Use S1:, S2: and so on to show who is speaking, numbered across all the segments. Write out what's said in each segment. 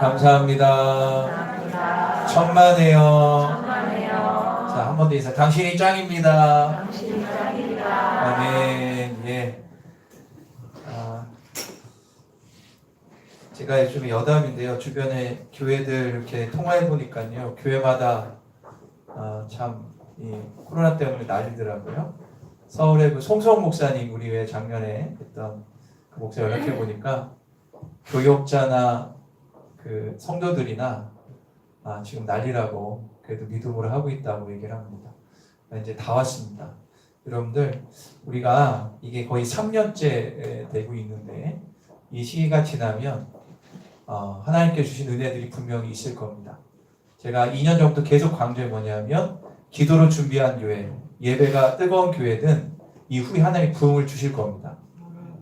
S1: 감사합니다. 천만에요. 자, 한 번 더 인사. 당신이 짱입니다. 아멘. 예. 제가 요즘 여담인데요. 주변에 교회들 이렇게 통화해 보니까요. 교회마다 참 이 코로나 때문에 난리더라고요. 서울의 그 송성 목사님 우리 왜 작년에 했던 그 목사 연락해 보니까 교역자나 그 성도들이나 지금 난리라고 그래도 믿음으로 하고 있다고 얘기를 합니다. 이제 다 왔습니다. 여러분들 우리가 이게 거의 3년째 되고 있는데 이 시기가 지나면 하나님께 주신 은혜들이 분명히 있을 겁니다. 제가 2년 전부터 계속 강조해 뭐냐면 기도로 준비한 교회, 예배가 뜨거운 교회든 이후에 하나님이 부흥을 주실 겁니다.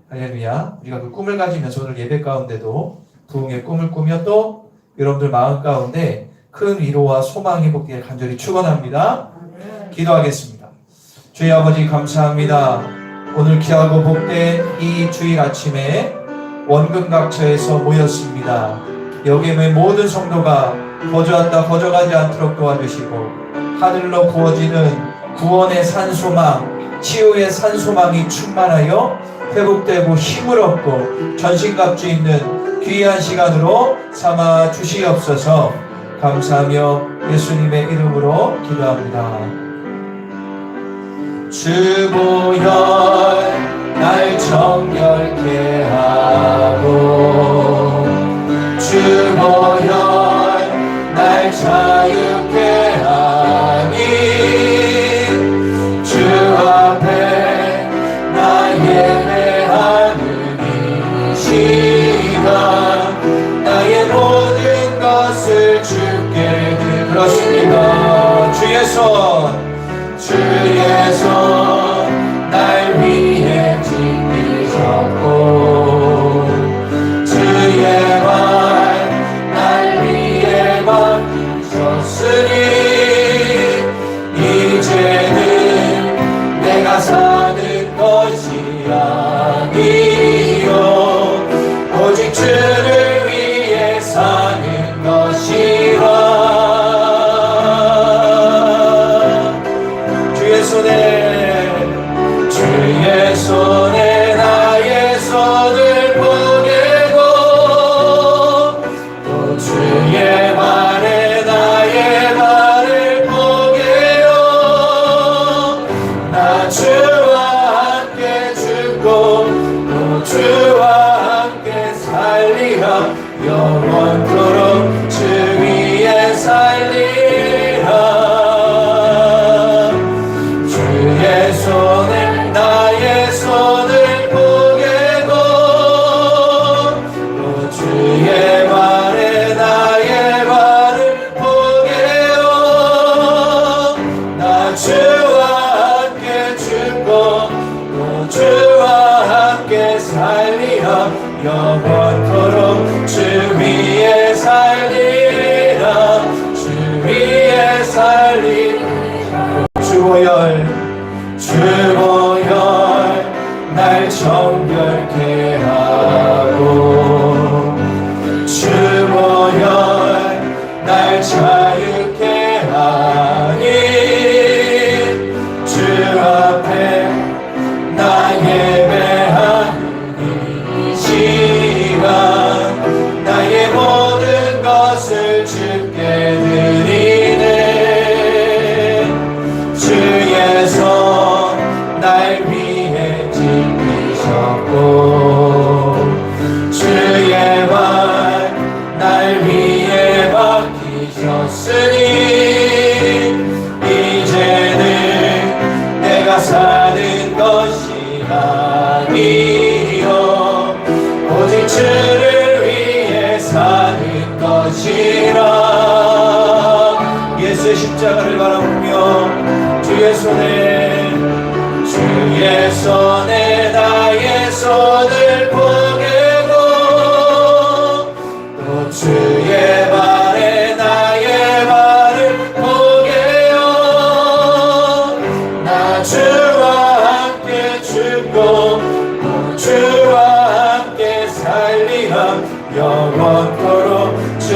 S1: 할렐루야. 우리가 그 꿈을 가지면서 오늘 예배 가운데도 부흥의 꿈을 꾸며 또 여러분들 마음 가운데 큰 위로와 소망이 회복되길 간절히 축원합니다. 기도하겠습니다. 주의 아버지 감사합니다. 오늘 귀하고 복된 이 주일 아침에 원근각처에서 모였습니다. 여기에 모든 성도가 거저왔다 거저가지 않도록 도와주시고 하늘로 부어지는 구원의 산소망, 치유의 산소망이 충만하여 회복되고 힘을 얻고 전신갑주 있는 귀한 시간으로 삼아 주시옵소서. 감사하며 예수님의 이름으로 기도합니다. 주보혈 날 정결케 하고 주보혈 날 자유케 하니 주 앞에 나 예배하는 이 시간 나의 모든 것을 주께 그렇습니다. 주의 손 날 위해 지키셨고 주의 말 날 위해 맡기셨으니 이제는 내가 사는 것이 아니요 오직 주를 위해 사는 것이라. 주의 손에 나의 손을 보내고 또 주의 말에 나의 말을 보게요. 나 주와 함께 죽고 또 주와 함께 살리라. 영원토록 주 위에 살리라. 주의 손에 나의 손을 보게고 또 주의 말에 나의 말을 보게요. 나 주와 함께 죽고 또 주와 함께 살리라. 영원토록 주 위에 살리라. 주 위에 살리라. 주보혈 날 정결케 하고 주보혈 날 자유케 하니 주 앞에 나 예배하는 이 시간 나의 모든 것을 주께 드리네. 주의 손 날 위해 지키셨고 주의 말 날 위해 맡기셨으니 이제는 내가 사는 것이 아니요 오직 주를 위해 사는 것이라. 예수의 십자가를 바라보며 주의 손에 나의 손을 보게고 또 주의 말에 나의 말을 보게요. 나 주와 함께 죽고 또 주와 함께 살리라. 영원토록 주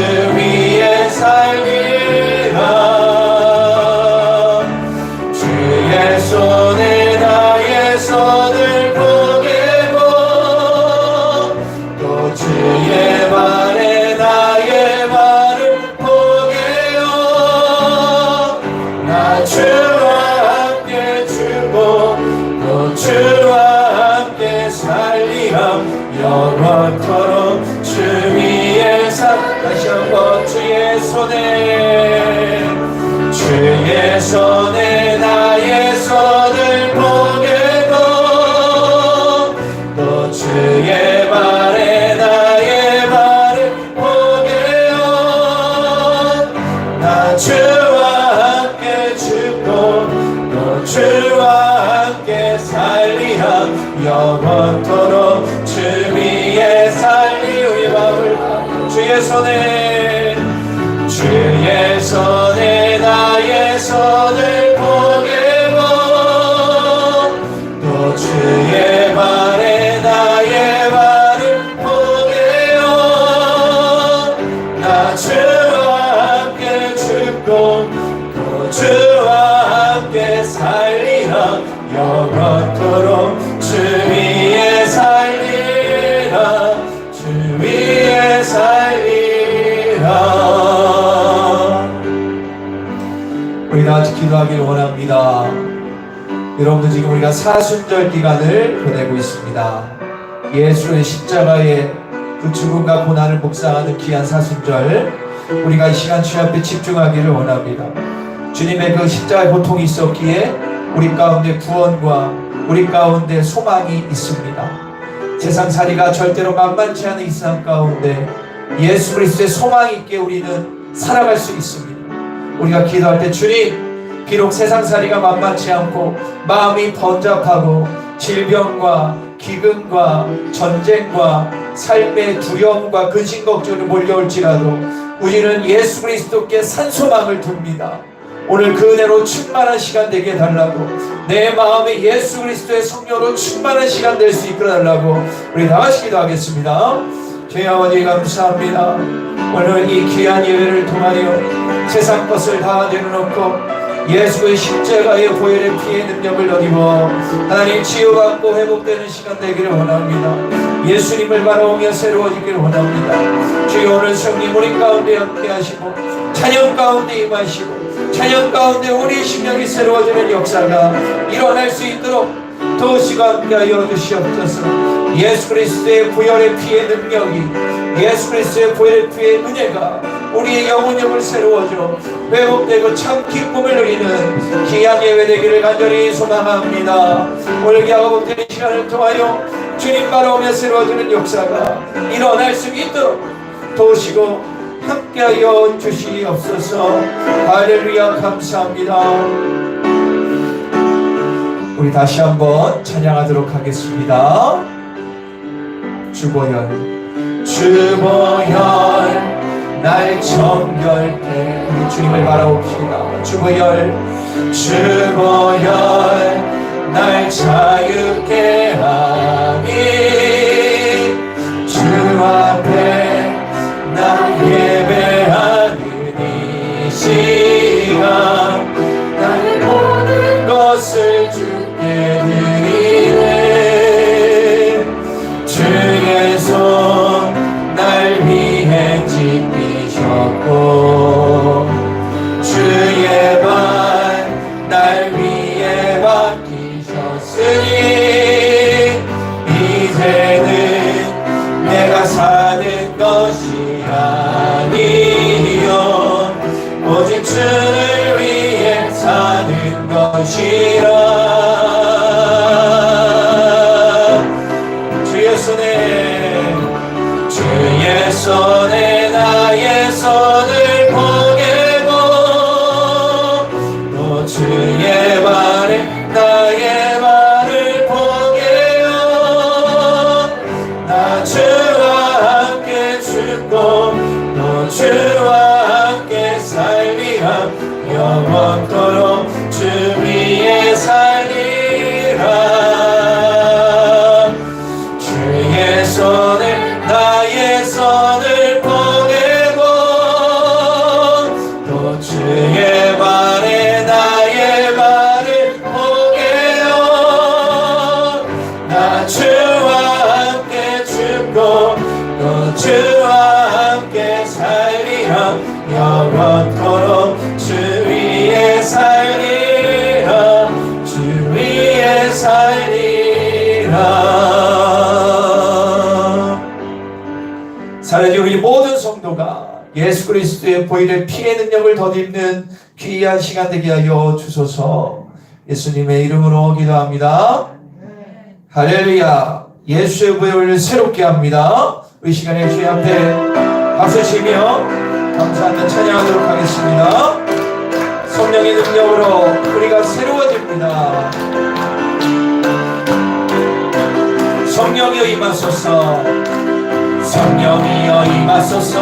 S1: 주의 손에 나의 손을 보게고 또 주의 발에 나의 발을 보게요. 나 주와 함께 죽고 또 주와 함께 살리라. 영원토록 주 위에 살리. 우리 마음을 주의 손에 나의 손을 보게고 또 주의 발에 나의 발을 보게요. 나 주와 함께 죽고 또 주와 함께 살리라. 영원토록 주 위에 살리라. 주 위에 살리라. 우리 다 같이 기도하기를 원합니다. 여러분들 지금 우리가 사순절 기간을 보내고 있습니다. 예수의 십자가의 그 죽음과 고난을 묵상하는 귀한 사순절, 우리가 이 시간 주 앞에 집중하기를 원합니다. 주님의 그 십자가의 고통이 있었기에 우리 가운데 구원과 우리 가운데 소망이 있습니다. 세상살이가 절대로 만만치 않은 이 세상 가운데 예수 그리스도의 소망이 있게 우리는 살아갈 수 있습니다. 우리가 기도할 때 주님, 비록 세상살이가 만만치 않고 마음이 번잡하고 질병과 기근과 전쟁과 삶의 두려움과 근심 걱정을 몰려올지라도 우리는 예수 그리스도께 산소망을 둡니다. 오늘 그 은혜로 충만한 시간 되게 해달라고, 내 마음에 예수 그리스도의 성령으로 충만한 시간 될 수 있게 해달라고 우리 다 같이 기도하겠습니다. 주의 아버지 감사합니다. 오늘 이 귀한 예배를 통하여 세상 것을 다 내려놓고 예수의 십자가의 보혈의 피의 능력을 얻어 하나님 치유받고 회복되는 시간 되기를 원합니다. 예수님을 바라보며 새로워지기를 원합니다. 주여 오늘 성령 우리 가운데 함께 하시고 찬양 가운데 임하시고 찬양 가운데 우리 심령이 새로워지는 역사가 일어날 수 있도록 도우시고 함께하여 주시옵소서. 예수 그리스도의 보혈의 피의 능력이, 예수 그리스도의 보혈의 피의 은혜가 우리의 영혼을 새로워져 회복되고 참 기쁨을 누리는 귀한 예배 되기를 간절히 소망합니다. 오늘 야곱된 시간을 통하여 주님 바라오며 새로워지는 역사가 일어날 수 있도록 도우시고 함께하여 주시옵소서. 할렐루야. 감사합니다. 우리 다시 한번 찬양하도록 하겠습니다. 주보혈 날 정결케. 우리 주님을 바라봅시다. 주보혈 날 자유케 하니 주 앞에 나 예배하는 이 시간 나의 모든 것을 주께 드리네. 주의 손 날 위해 짚으셨고 주의 발 날 위에 맡기셨으니 이제는 내가 사는 것이 아니요 오직 주를 위해 사는 것이라. 주의 손에 나의 손을 보게고 또 주의 발에 나의 발을 보게요. 나 주와 함께 죽고 또 주와 함께 살리라. 영원토록 주 위에 살리라. 주의 손에 나의 손을 보게고 또 주의 발에 나의 발을 보게요. 나 주와 함께 죽고 또 주와 함께 살리라. 영원토록 주 위에 살리라. 주 위에 살리라. 사랑하는 우리 모든 성도가 예수 그리스도의 보혈의 피의 능력을 덧입는 귀한 시간 되게 하여 주소서. 예수님의 이름으로 기도합니다. 할렐루야. 예수의 보혈을 새롭게 합니다. 이 시간에 주의 앞에 박수치며 감사하며 찬양하도록 하겠습니다. 성령의 능력으로 우리가 새로워집니다. 성령이여 임하소서. 성령이여 임하소서.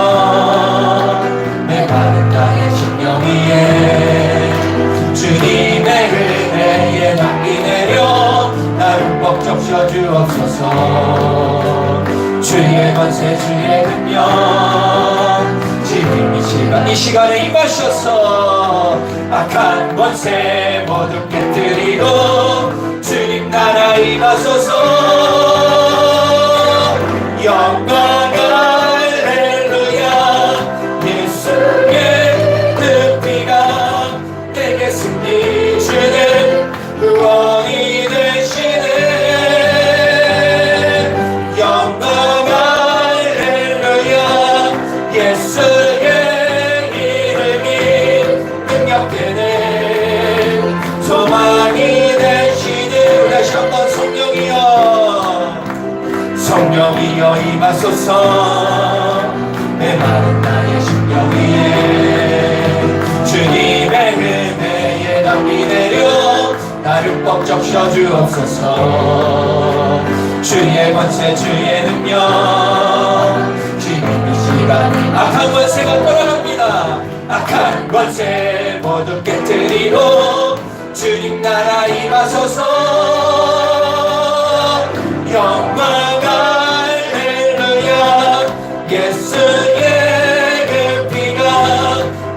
S1: 내 마른 나의 심령 위에 주님의 은혜에 낭비 내려 나를 벅 적셔 주옵소서. 주의 권세 주의 능력 지금 이 시간에 임하셔서 악한 권세 모두 깨뜨리고 주님 나라 임하소서. 영광 할렐루야. 예수의 그 피가 내게 승리 주는 구원이 되시네. 영광 할렐루야. 예수의 이름이 능력되네. 소망이 되시네. 우리 다시 한번 성령이여 임하소서. 내 마른 나의 심령 위에 주님의 은혜에 낭비 내려 나를 뻑 적셔 주옵소서. 주의 권세 주의 능력 지금 이 시간 악한 권세가 떠나갑니다. 악한 권세 모두 깨뜨리고 주님 나라 임하소서. 영광 할렐루야. 예수의 그 피가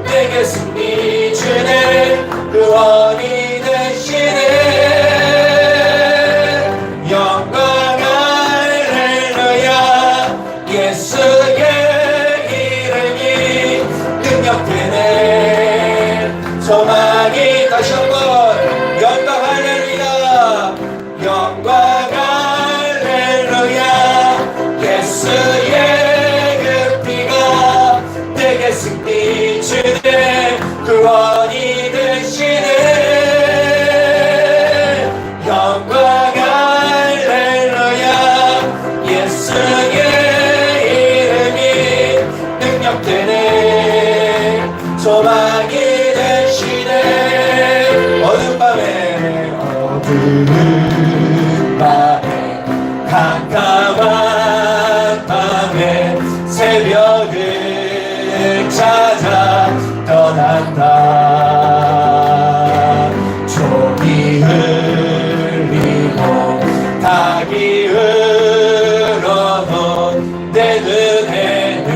S1: 내게 승리 주네. 구원이 되시네. 영광 할렐루야. 예수의 이름이 능력되네. 소망이 다시 한번 영광 할렐루야. 영광 예수의 그 피가 내게 승리 주네. 구원이 되시네. 영광 할렐루야. 예수의 이름이 능력되네. 소망이 되시네. 어두운 밤에 캄캄한 밤에 새벽을 찾아 떠난다. 종이 흘리고 닭이 흘러도 내 눈에는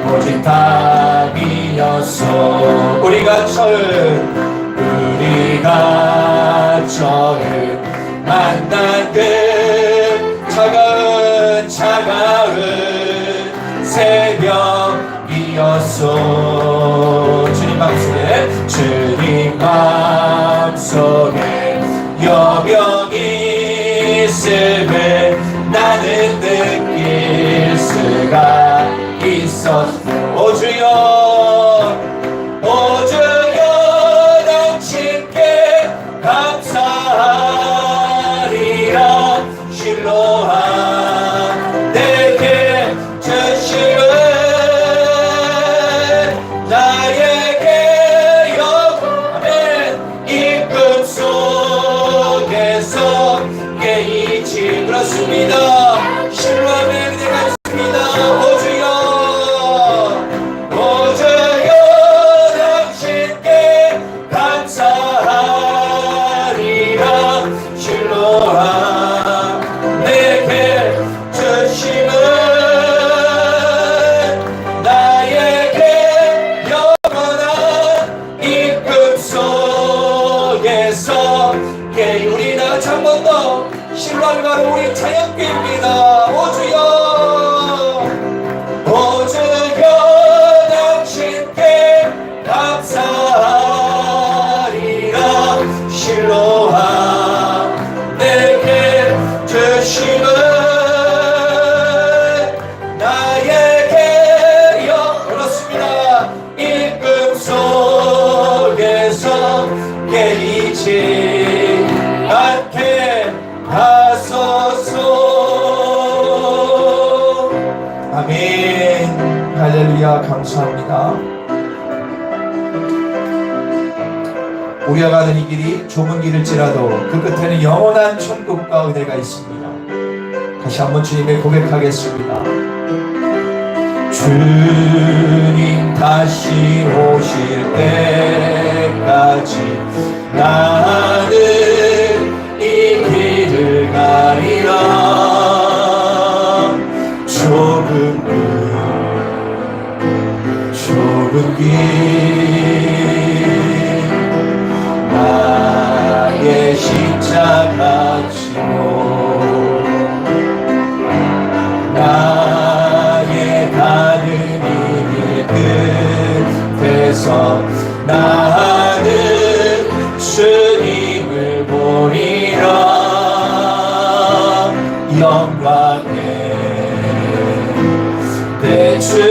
S1: 오직 닭이었어. 우리가 처음 만난 그 차가운 새벽이었어. 주님 마음속에 여병이 있음을 나는 느낄 수가 있었어. 오 주여 당신께 감사하리라. 실로한 내게 주심은 나에게 영원한 이끌 속에서 깨이치. 그렇습니다. 실로함의 은혜가 있습니다. 오 주여 할렐루야. 감사합니다. 우리가 가는 이 길이 좁은 길일지라도 그 끝에는 영원한 천국과 은혜가 있습니다. 다시 한번 주님의 고백하겠습니다. 주님 다시 오실 때까지 나는 이 길을 가리라. 좁은 길 나의 십자가 지고 나의 가는 이 길 끝에서 나는 주님을 보리라. 영광의 내 주님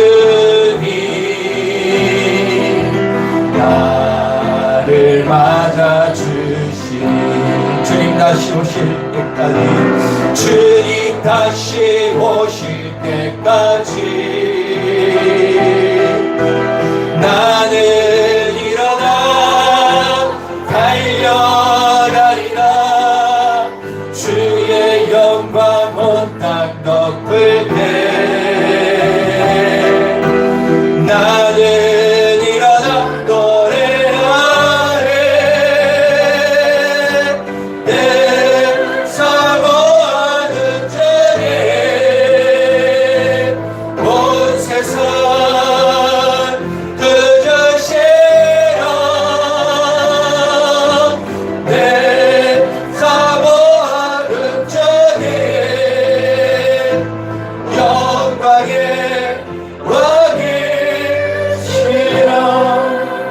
S1: 나를 맞아주시니 주님 다시 오실 때까지 주님 다시 오실 때까지 나는 일어나 달려가리라. 주의 영광 온 땅 덮을 때 나는 일어나 노래하리. 내 사모하는 자리 온 세상 그저 싫어. 내 사모하는 자리 영광의 왕이시라.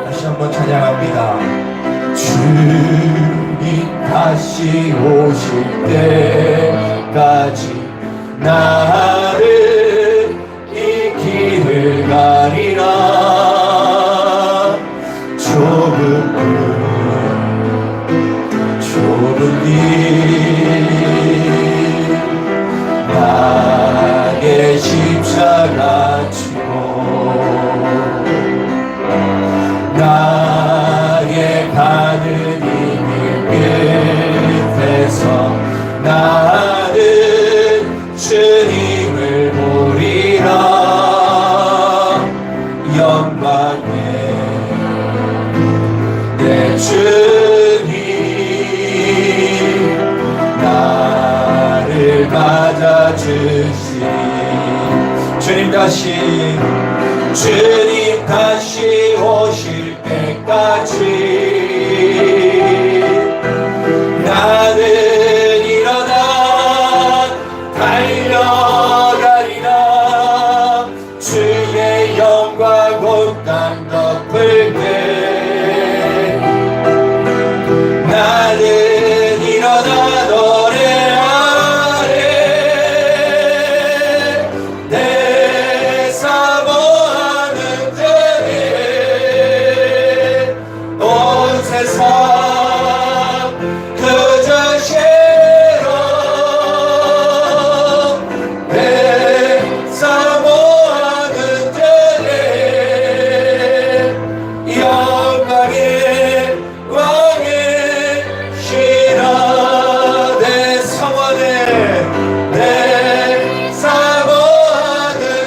S1: 다시 한번 찬양합니다. 주님 다시 오실 때까지 나를 이 길을 가리라. 좁은 길 나의 십자가 지고 나의 가는 이 길 끝에서 나는 주님을 보리라. 영광의 내 주님 나를 맞아주시니 주님 다시 오실 때까지 나는 일어나 달려가리라. 주의 영광 온 땅 덮을 때 나는 일어나 노래하리. 내 사모하는 자리 온 세상 그저 싫어. 내 사모하는 자리 영광의 왕이시라. 내 사모하는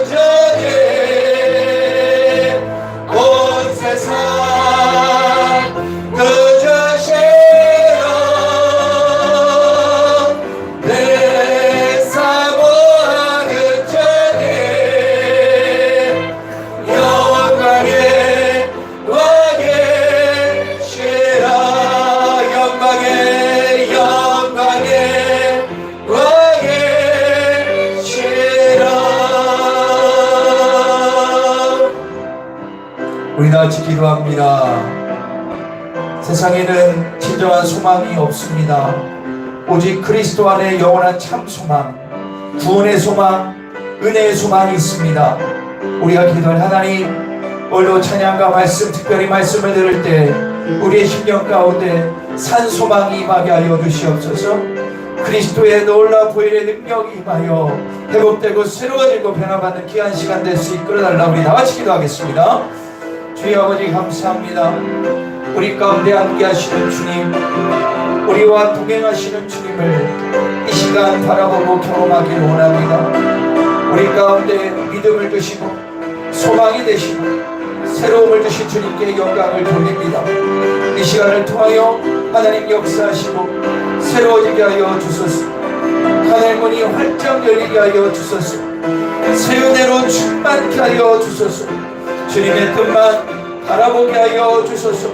S1: 자리 온 세상 그저 싫어. 내 사모하는 자리 영광의 왕이시라. 영광의 왕이시라. 우리 다 같이 기도합니다. 세상에는 진정한 소망이 없습니다. 오직 그리스도 안에 영원한 참 소망, 구원의 소망, 은혜의 소망이 있습니다. 우리가 기도할 하나님, 오늘도 찬양과 말씀, 특별히 말씀을 들을 때 우리의 심령 가운데 산 소망이 임하게 하여 주시옵소서. 그리스도의 놀라운 보혈의 능력이 임하여 회복되고 새로워지고 변화받는 귀한 시간 될 수 있도록 달라고 우리 다같이 기도하겠습니다. 주여 아버지 감사합니다. 우리 가운데 함께 하시는 주님, 우리와 동행하시는 주님을 이 시간 바라보고 경험하기를 원합니다. 우리 가운데 믿음을 주시고 소망이 되시고 새로움을 주신 주님께 영광을 돌립니다. 이 시간을 통하여 하나님 역사하시고 새로워지게 하여 주소서. 하늘 문이 활짝 열리게 하여 주소서. 새 은혜로 충만케 하여 주소서. 주님의 뜻만 바라보게 하여 주소서.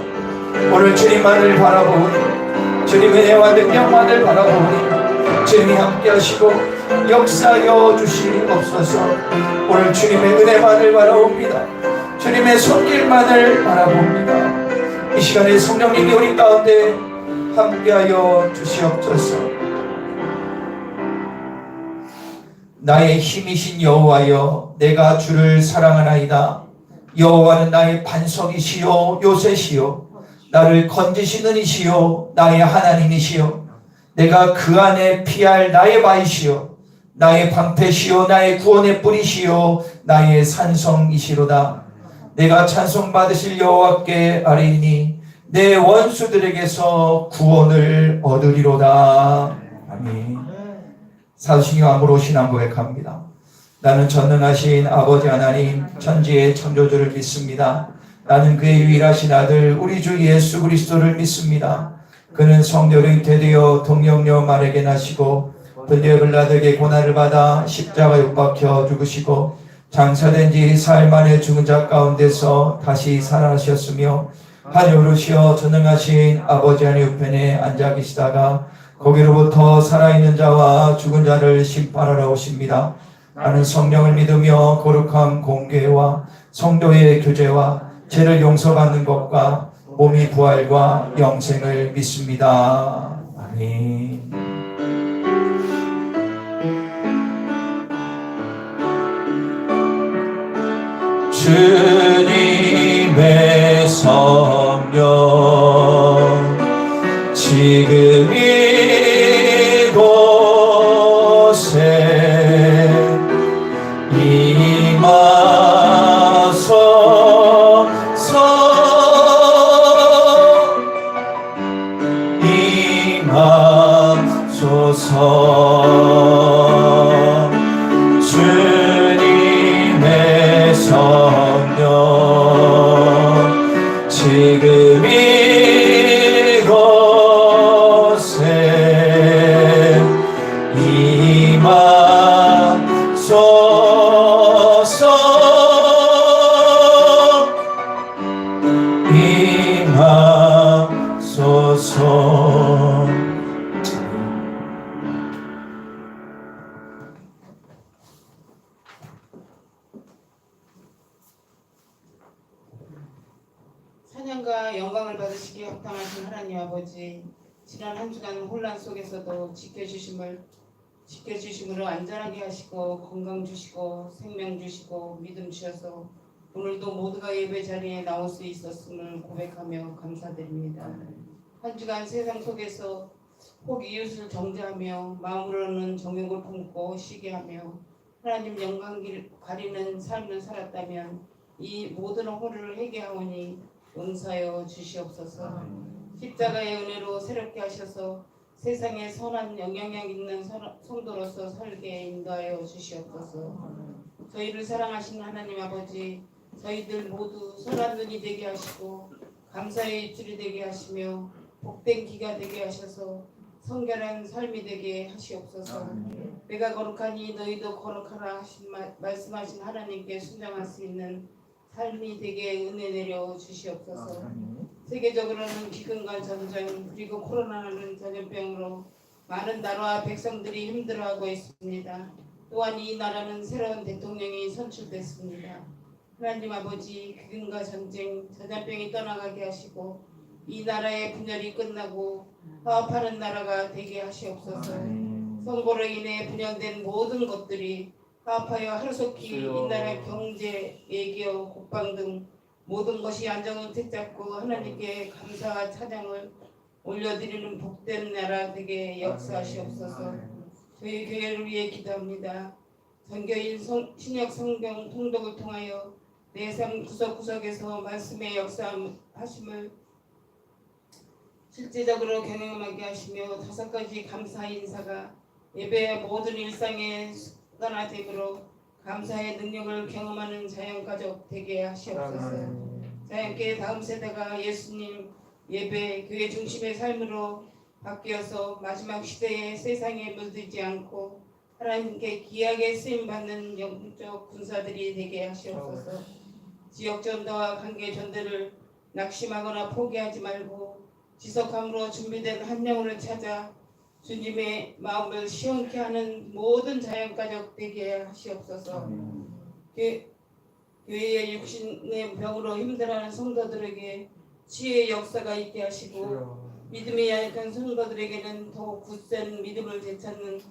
S1: 오늘 주님만을 바라보니, 주님의 은혜와 능력만을 바라보니 주님이 함께 하시고 역사하여 주시옵소서. 오늘 주님의 은혜만을 바라봅니다. 주님의 손길만을 바라봅니다. 이 시간에 성령님이 우리 가운데 함께하여 주시옵소서. 나의 힘이신 여호와여, 내가 주를 사랑하나이다. 여호와는 나의 반석이시요 요새시요 나를 건지시는 이시요 나의 하나님이시요 내가 그 안에 피할 나의 바이시요 나의 방패시요 나의 구원의 뿌리시요 나의 산성이시로다. 내가 찬송받으실 여호와께 아뢰이니 내 원수들에게서 구원을 얻으리로다. 아멘. 사도신경 암으로 신앙 고백합니다. 나는 전능하신 아버지 하나님 천지의 창조주를 믿습니다. 나는 그의 유일하신 아들 우리 주 예수 그리스도를 믿습니다. 그는 성령으로 잉태되어 동정녀 마리아에게 나시고 본디오 빌라도에게 고난을 받아 십자가에 못 박혀 죽으시고 장사된 지 사흘 만에 죽은 자 가운데서 다시 살아나셨으며 하늘로 오르시어 전능하신 아버지 하나님 우편에 앉아 계시다가 거기로부터 살아있는 자와 죽은 자를 심판하러 오십니다. 나는 성령을 믿으며 거룩한 공개와 성도의 교제와 죄를 용서받는 것과 몸이 부활과 영생을 믿습니다. 아멘. 주님의 성령 지금 이곳에 임하소서. 주님의 성령 지금 이곳에 임하소서. 임하소서.
S2: 찬양과 영광을 받으시기에 합당하신 하나님 아버지, 지난 한 주간 혼란 속에서도 지켜주심으로 안전하게 하시고 건강 주시고 생명 주시고 믿음 주셔서 오늘도 모두가 예배 자리에 나올 수 있었음을 고백하며 감사드립니다. 한 주간 세상 속에서 혹 이웃을 정죄하며 마음으로는 정욕을 품고 쉬게 하며 하나님 영광 가리는 삶을 살았다면 이 모든 허물을 회개하오니 용서하여 주시옵소서. 십자가의 은혜로 새롭게 하셔서 세상에 선한 영향력 있는 성도로서 살게 인도하여 주시옵소서. 저희를 사랑하시는 하나님 아버지, 저희들 모두 선한 눈이 되게 하시고 감사의 입술이 되게 하시며 복된 기가 되게 하셔서 성결한 삶이 되게 하시옵소서. 내가 거룩하니 너희도 거룩하라 하신 말씀하신 하나님께 순종할 수 있는 삶이 되게 은혜 내려 주시옵소서. 세계적으로는 기근과 전쟁 그리고 코로나라는 전염병으로 많은 나라와 백성들이 힘들어하고 있습니다. 또한 이 나라는 새로운 대통령이 선출됐습니다. 하나님 아버지, 기근과 전쟁, 전염병이 떠나가게 하시고 이 나라의 분열이 끝나고 화합하는 나라가 되게 하시옵소서. 선거로 인해 분열된 모든 것들이 화합하여 하루속히 이 나라의 경제, 외교, 국방 등 모든 것이 안정을 되찾고 하나님께 감사와 찬양을 올려드리는 복된 나라 되게 역사하시옵소서. 저희 교회를 위해 기도합니다. 전교인 신약 성경 통독을 통하여 내 삶 구석구석에서 말씀의 역사하심을 실제적으로 경험하게 하시며 5가지 감사 인사가 예배의 모든 일상의 습관화됨으로 감사의 능력을 경험하는 자연가족 되게 하시옵소서. 자연계 다음 세대가 예수님 예배 교회 중심의 삶으로 바뀌어서 마지막 시대에 세상에 물들지 않고 하나님께 귀하게 쓰임받는 영적 군사들이 되게 하시옵소서. 지역 전도와 관계 전도를 낙심하거나 포기하지 말고 지속함으로 준비된 한 영혼을 찾아 주님의 마음을 시원케 하는 모든 자연가족 되게 하시옵소서. 교회의 육신의 병으로 힘들어하는 성도들에게 치유의 역사가 있게 하시고 믿음이 약한 성도들에게는 더욱 굳센 믿음을 되찾는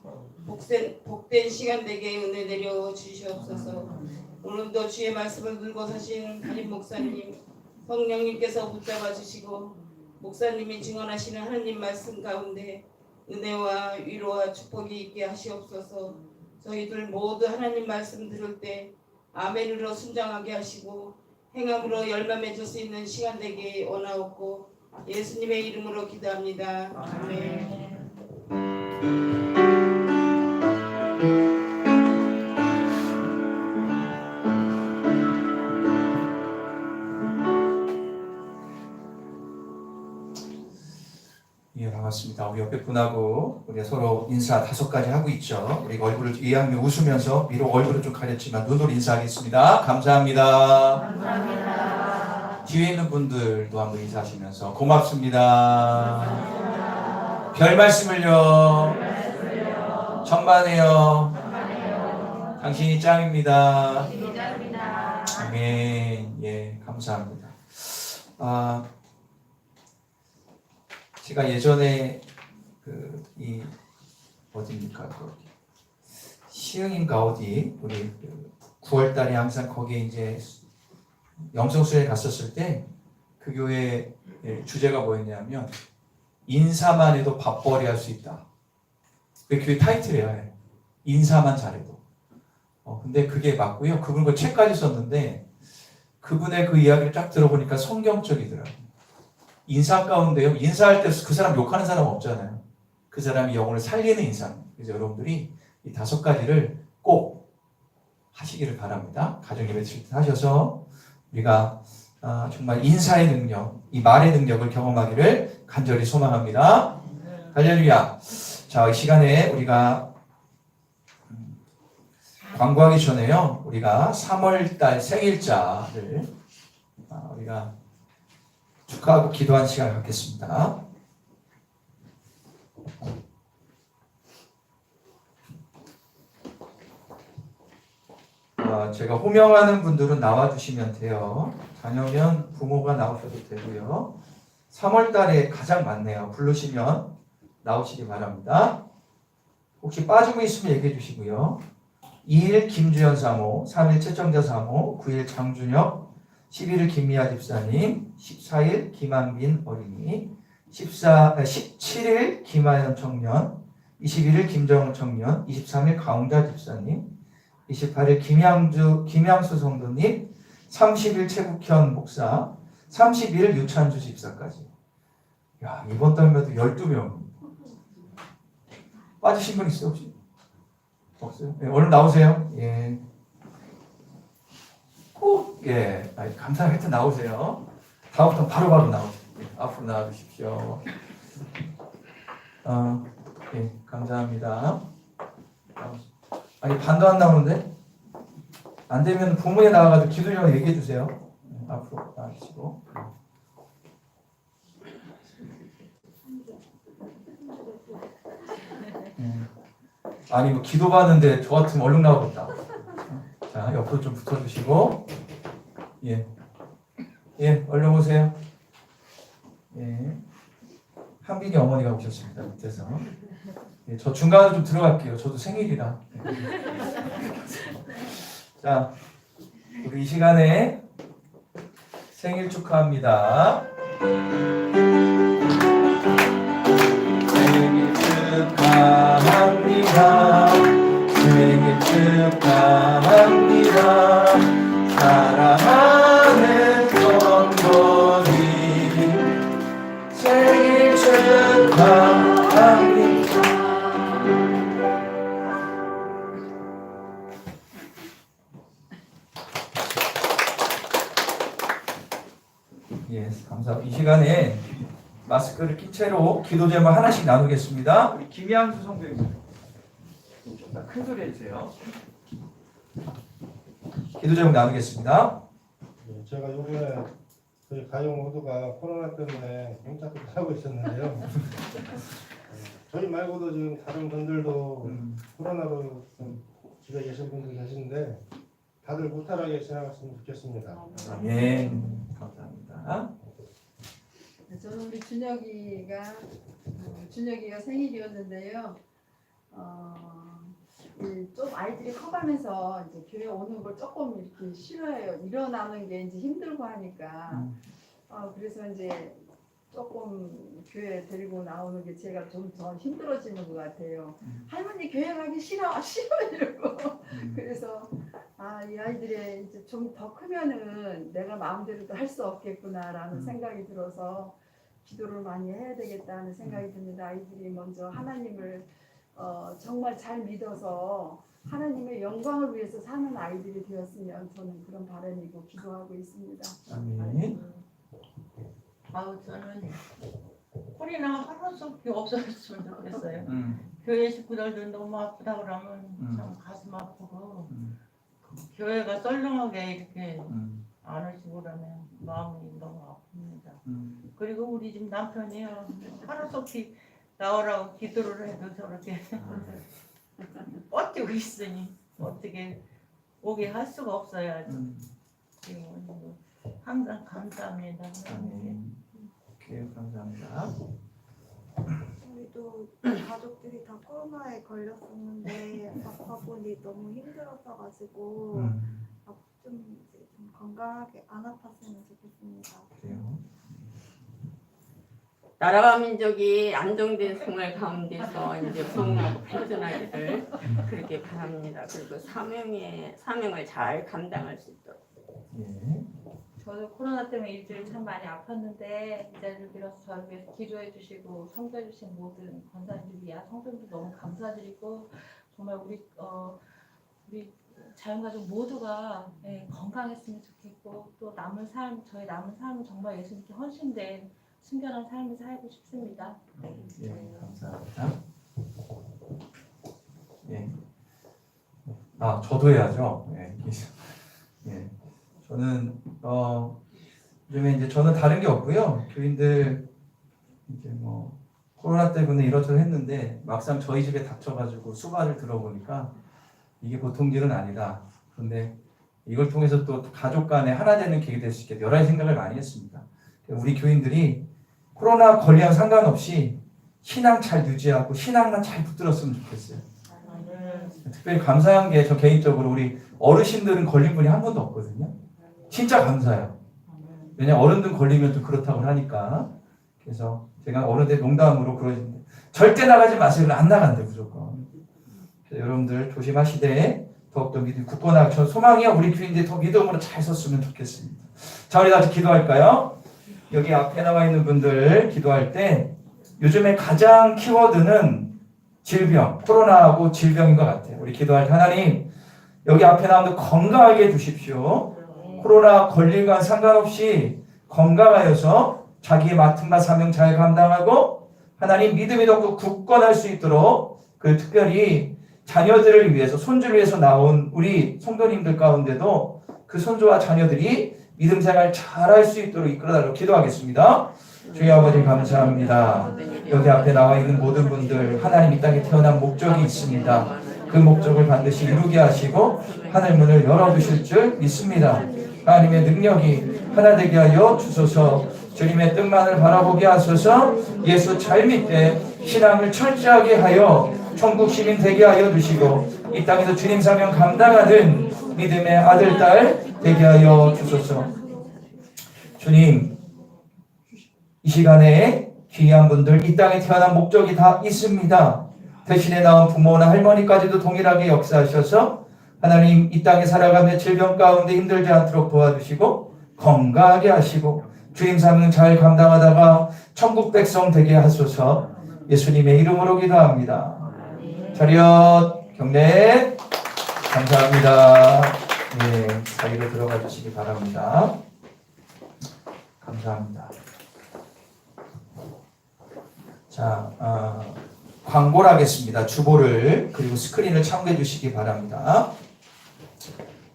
S2: 복된 시간 되게 은혜 내려 주시옵소서. 오늘도 주의 말씀을 들고 사신 담임 목사님 성령님께서 붙잡아 주시고 목사님이 증언하시는 하나님 말씀 가운데 은혜와 위로와 축복이 있게 하시옵소서. 저희들 모두 하나님 말씀 들을 때 아멘으로 순종하게 하시고 행함으로 열매 맺을 수 있는 시간 되게 원하옵고 예수님의 이름으로 기도합니다. 아멘.
S1: 예, 반갑습니다. 우리 옆에 분하고 우리가 서로 인사 5가지 하고 있죠. 우리 얼굴을 이왕이면 웃으면서 비록 얼굴을 좀 가렸지만 눈으로 인사하겠습니다. 감사합니다. 감사합니다. 뒤에 있는 분들도 한번 인사하시면서 고맙습니다. 별 말씀을요. 천만에요. 당신이 짱입니다. 아멘. 예, 감사합니다. 제가 예전에 이 어디입니까? 시흥인가 어디 우리 9월달에 항상 거기에 이제 영성수련회 갔었을 때 그 교회 주제가 뭐였냐면 인사만 해도 밥벌이 할 수 있다. 그 교회 타이틀이에요. 인사만 잘해도. 근데 그게 맞고요. 그분 그 책까지 썼는데 그분의 그 이야기를 쫙 들어보니까 성경적이더라고요. 인사 가운데요. 인사할 때 그 사람 욕하는 사람 없잖아요. 그 사람이 영혼을 살리는 인사. 그래서 여러분들이 이 5가지를 꼭 하시기를 바랍니다. 가정 예배 드실 때 하셔서 우리가 정말 인사의 능력, 이 말의 능력을 경험하기를 간절히 소망합니다. 할렐루야. 자, 이 시간에 우리가 광고하기 전에요. 우리가 3월달 생일자를 우리가 축하하고 기도한 시간을 갖겠습니다. 제가 호명하는 분들은 나와주시면 돼요. 자녀면 부모가 나오셔도 되고요. 3월달에 가장 많네요. 부르시면 나오시기 바랍니다. 혹시 빠지고 있으면 얘기해 주시고요. 2일 김주현 사모, 3일 최정자 사모, 9일 장준혁, 11일 김미아 집사님, 14일 김한빈 어린이, 17일 김하연 청년, 21일 김정은 청년, 23일 가웅자 집사님, 28일 김양수 성도님, 30일 최국현 목사, 31일 유찬주 집사까지. 야, 이번 달에도 12명. 빠지신 분 있어요, 혹시? 없어요? 네, 얼른 나오세요. 예. 예, 감사합니다. 하여튼 나오세요. 다음부터 바로바로 나오세요. 예, 앞으로 나와주십시오. 예, 감사합니다. 아니, 반도 안 나오는데? 안 되면 부모에 나와가지고 기도령 얘기해 주세요. 앞으로 나와주시고. 아니, 뭐 기도 받는데 저 같으면 얼른 나오겠다. 자, 옆으로 좀 붙어주시고. 예. 예, 얼른 오세요. 예. 한빈이 어머니가 오셨습니다. 밑에서. 예, 저 중간으로 좀 들어갈게요. 저도 생일이라. 자, 우리 이 시간에 생일 축하합니다. 축하합니다. 생일 축하합니다. 사랑하는 성도님 생일 축하합니다. 예, 감사합니다. 이 시간에 마스크를 낀 채로 기도 제목 하나씩 나누겠습니다. 우리 김양수 성도님 좀 더 큰 소리 해주세요. 기도 제목 나누겠습니다.
S3: 네, 제가 요번에 저희 가족 모두가 코로나 때문에 공짜로 하고 있었는데요. 저희 말고도 지금 다른 분들도 코로나로 좀 집에 계신 분들 계신데 다들 무탈하게 지나갔으면 좋겠습니다.
S1: 아멘. 감사합니다.
S4: 저는 우리 준혁이가 생일이었는데요. 좀 아이들이 커가면서 이제 교회 오는 걸 조금 이렇게 싫어해요. 일어나는 게 이제 힘들고 하니까. 그래서 이제 조금 교회 데리고 나오는 게 제가 좀 더 힘들어지는 것 같아요. 할머니 교회 가기 싫어 이러고. 그래서 이 아이들이 이제 좀 더 크면은 내가 마음대로도 할 수 없겠구나라는 생각이 들어서 기도를 많이 해야 되겠다는 생각이 듭니다. 아이들이 먼저 하나님을 정말 잘 믿어서 하나님의 영광을 위해서 사는 아이들이 되었으면 저는 그런 바람이고 기도하고 있습니다.
S1: 아멘.
S5: 저는 코로나 하루속히 없어졌으면 좋겠어요. 교회 식구들도 너무 아프다 그러면 참 가슴 아프고 교회가 썰렁하게 이렇게 안 오시고 그러면 마음이 너무 아픕니다. 그리고 우리 집 남편이요 하루속히 나오라고 기도를 해도 저렇게 뻗지고 있으니 어떻게 오게 할 수가 없어요. 지금 항상 감사합니다.
S1: 아멘. 오케이, 감사합니다.
S6: 저희도 가족들이 다 코로나에 걸렸었는데 아파보니 너무 힘들었어가지고 좀 이제 좀 건강하게 안 아팠으면 좋겠습니다.
S1: 그래요.
S7: 나라와 민족이 안정된 생활 가운데서 이제 부흥하고 발전하기를 그렇게 바랍니다. 그리고 사명을 잘 감당할 수 있도록.
S1: 예.
S8: 저도 코로나 때문에 일주일 참 많이 아팠는데 이 자리를 빌어서 저를 위해서 기도해 주시고 성도해 주신 모든 권사님들이야 성도님들 너무 감사드리고 정말 우리 자연가족 모두가 건강했으면 좋겠고 또 저희 남은 삶은 정말 예수님께 헌신된 순결한 삶을 살고 싶습니다.
S1: 예, 감사합니다. 예. 저도 해야죠. 예. 예. 저는 요즘에 이제 저는 다른 게 없고요. 교인들 이제 뭐 코로나 때문에 이렇저렇 했는데 막상 저희 집에 닥쳐가지고 수발을 들어보니까 이게 보통 일은 아니다. 그런데 이걸 통해서 또 가족 간에 하나 되는 계기 될 수 있게 여러 가지 생각을 많이 했습니다. 우리 교인들이 코로나 권리와 상관없이 신앙 잘 유지하고 신앙만 잘 붙들었으면 좋겠어요. 특별히 감사한 게 저 개인적으로 우리 어르신들은 걸린 분이 한 번도 없거든요. 진짜 감사해요. 왜냐면 어른들 걸리면 좀 그렇다고 하니까. 그래서 제가 어른들 농담으로 그러는데 절대 나가지 마세요. 안 나간대 무조건. 그래서 여러분들 조심하시되 더욱더 믿음 굳건하게 저 소망이야 우리 교인들이 더 믿음으로 잘 섰으면 좋겠습니다. 자 우리 같이 기도할까요? 여기 앞에 나와 있는 분들 기도할 때 요즘에 가장 키워드는 질병, 코로나하고 질병인 것 같아요. 우리 기도할 때 하나님 여기 앞에 나오는 건강하게 해주십시오. 코로나 걸림과 상관없이 건강하여서 자기의 맡은 바 사명 잘 감당하고 하나님 믿음이 더 굳건할 수 있도록 그 특별히 자녀들을 위해서 손주를 위해서 나온 우리 성도님들 가운데도 그 손주와 자녀들이 믿음 생활 잘할 수 있도록 이끌어달라고 기도하겠습니다. 주여 아버지 감사합니다. 여기 앞에 나와 있는 모든 분들 하나님 이 땅에 태어난 목적이 있습니다. 그 목적을 반드시 이루게 하시고 하늘 문을 열어두실 줄 믿습니다. 하나님의 능력이 하나 되게 하여 주소서. 주님의 뜻만을 바라보게 하소서. 예수 잘 믿되 신앙을 철저하게 하여 천국 시민 되게 하여 주시고 이 땅에서 주님 사명 감당하는 믿음의 아들 딸 되게 하여 주소서. 주님 이 시간에 귀한 분들 이 땅에 태어난 목적이 다 있습니다. 대신에 낳은 부모나 할머니까지도 동일하게 역사하셔서 하나님 이 땅에 살아가며 질병 가운데 힘들지 않도록 도와주시고 건강하게 하시고 주임 사명 잘 감당하다가 천국 백성 되게 하소서. 예수님의 이름으로 기도합니다. 차렷 경례 감사합니다. 네, 자리로 들어가 주시기 바랍니다. 감사합니다. 자, 광고를 하겠습니다. 주보를 그리고 스크린을 참고해 주시기 바랍니다.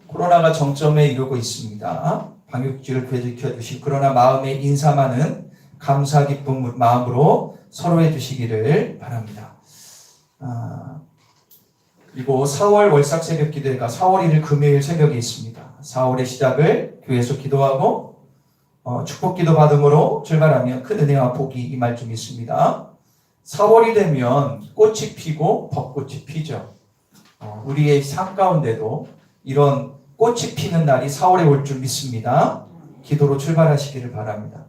S1: 코로나가 정점에 이르고 있습니다. 방역지를 지켜 주시고 그러나 마음에 인사하는 감사 기쁨 마음으로 서로해 주시기를 바랍니다. 그리고 4월 월삭 새벽 기도회가 4월 1일 금요일 새벽에 있습니다. 4월의 시작을 교회에서 기도하고 축복 기도 받음으로 출발하면 큰 은혜와 복이 임할 줄 믿습니다. 4월이 되면 꽃이 피고 벚꽃이 피죠. 우리의 삶 가운데도 이런 꽃이 피는 날이 4월에 올 줄 믿습니다. 기도로 출발하시기를 바랍니다.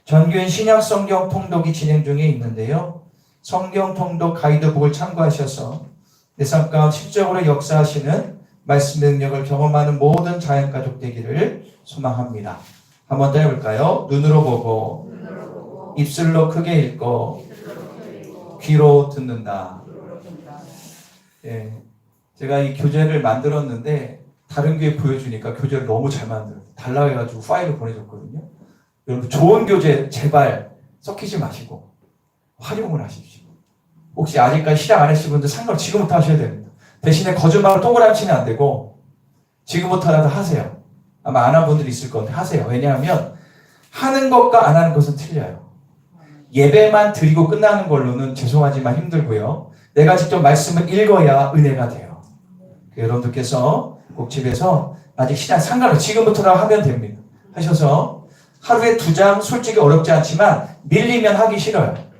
S1: 전교인 신약 성경 통독이 진행 중에 있는데요. 성경 통독 가이드북을 참고하셔서 내 삶 가운데 실적으로 역사하시는 말씀 능력을 경험하는 모든 자연가족 되기를 소망합니다. 한번 더 해볼까요? 눈으로 보고 입술로 크게 읽고 귀로 듣는다. 예, 제가 이 교재를 만들었는데 다른 교회 보여주니까 교재를 너무 잘 만들어요. 달라고 해가지고 파일을 보내줬거든요. 여러분 좋은 교재 제발 썩히지 마시고 활용을 하십시오. 혹시 아직까지 시작 안 하신 분들 상관없이 지금부터 하셔야 됩니다. 대신에 거짓말로 동그라미 치면 안 되고 지금부터라도 하세요. 아마 안 한 분들이 있을 건데 하세요. 왜냐하면 하는 것과 안 하는 것은 틀려요. 예배만 드리고 끝나는 걸로는 죄송하지만 힘들고요. 내가 직접 말씀을 읽어야 은혜가 돼요. 여러분들께서 꼭 집에서 아직 시작 상관없이 지금부터라도 하면 됩니다. 하셔서 하루에 2장 솔직히 어렵지 않지만 밀리면 하기 싫어요.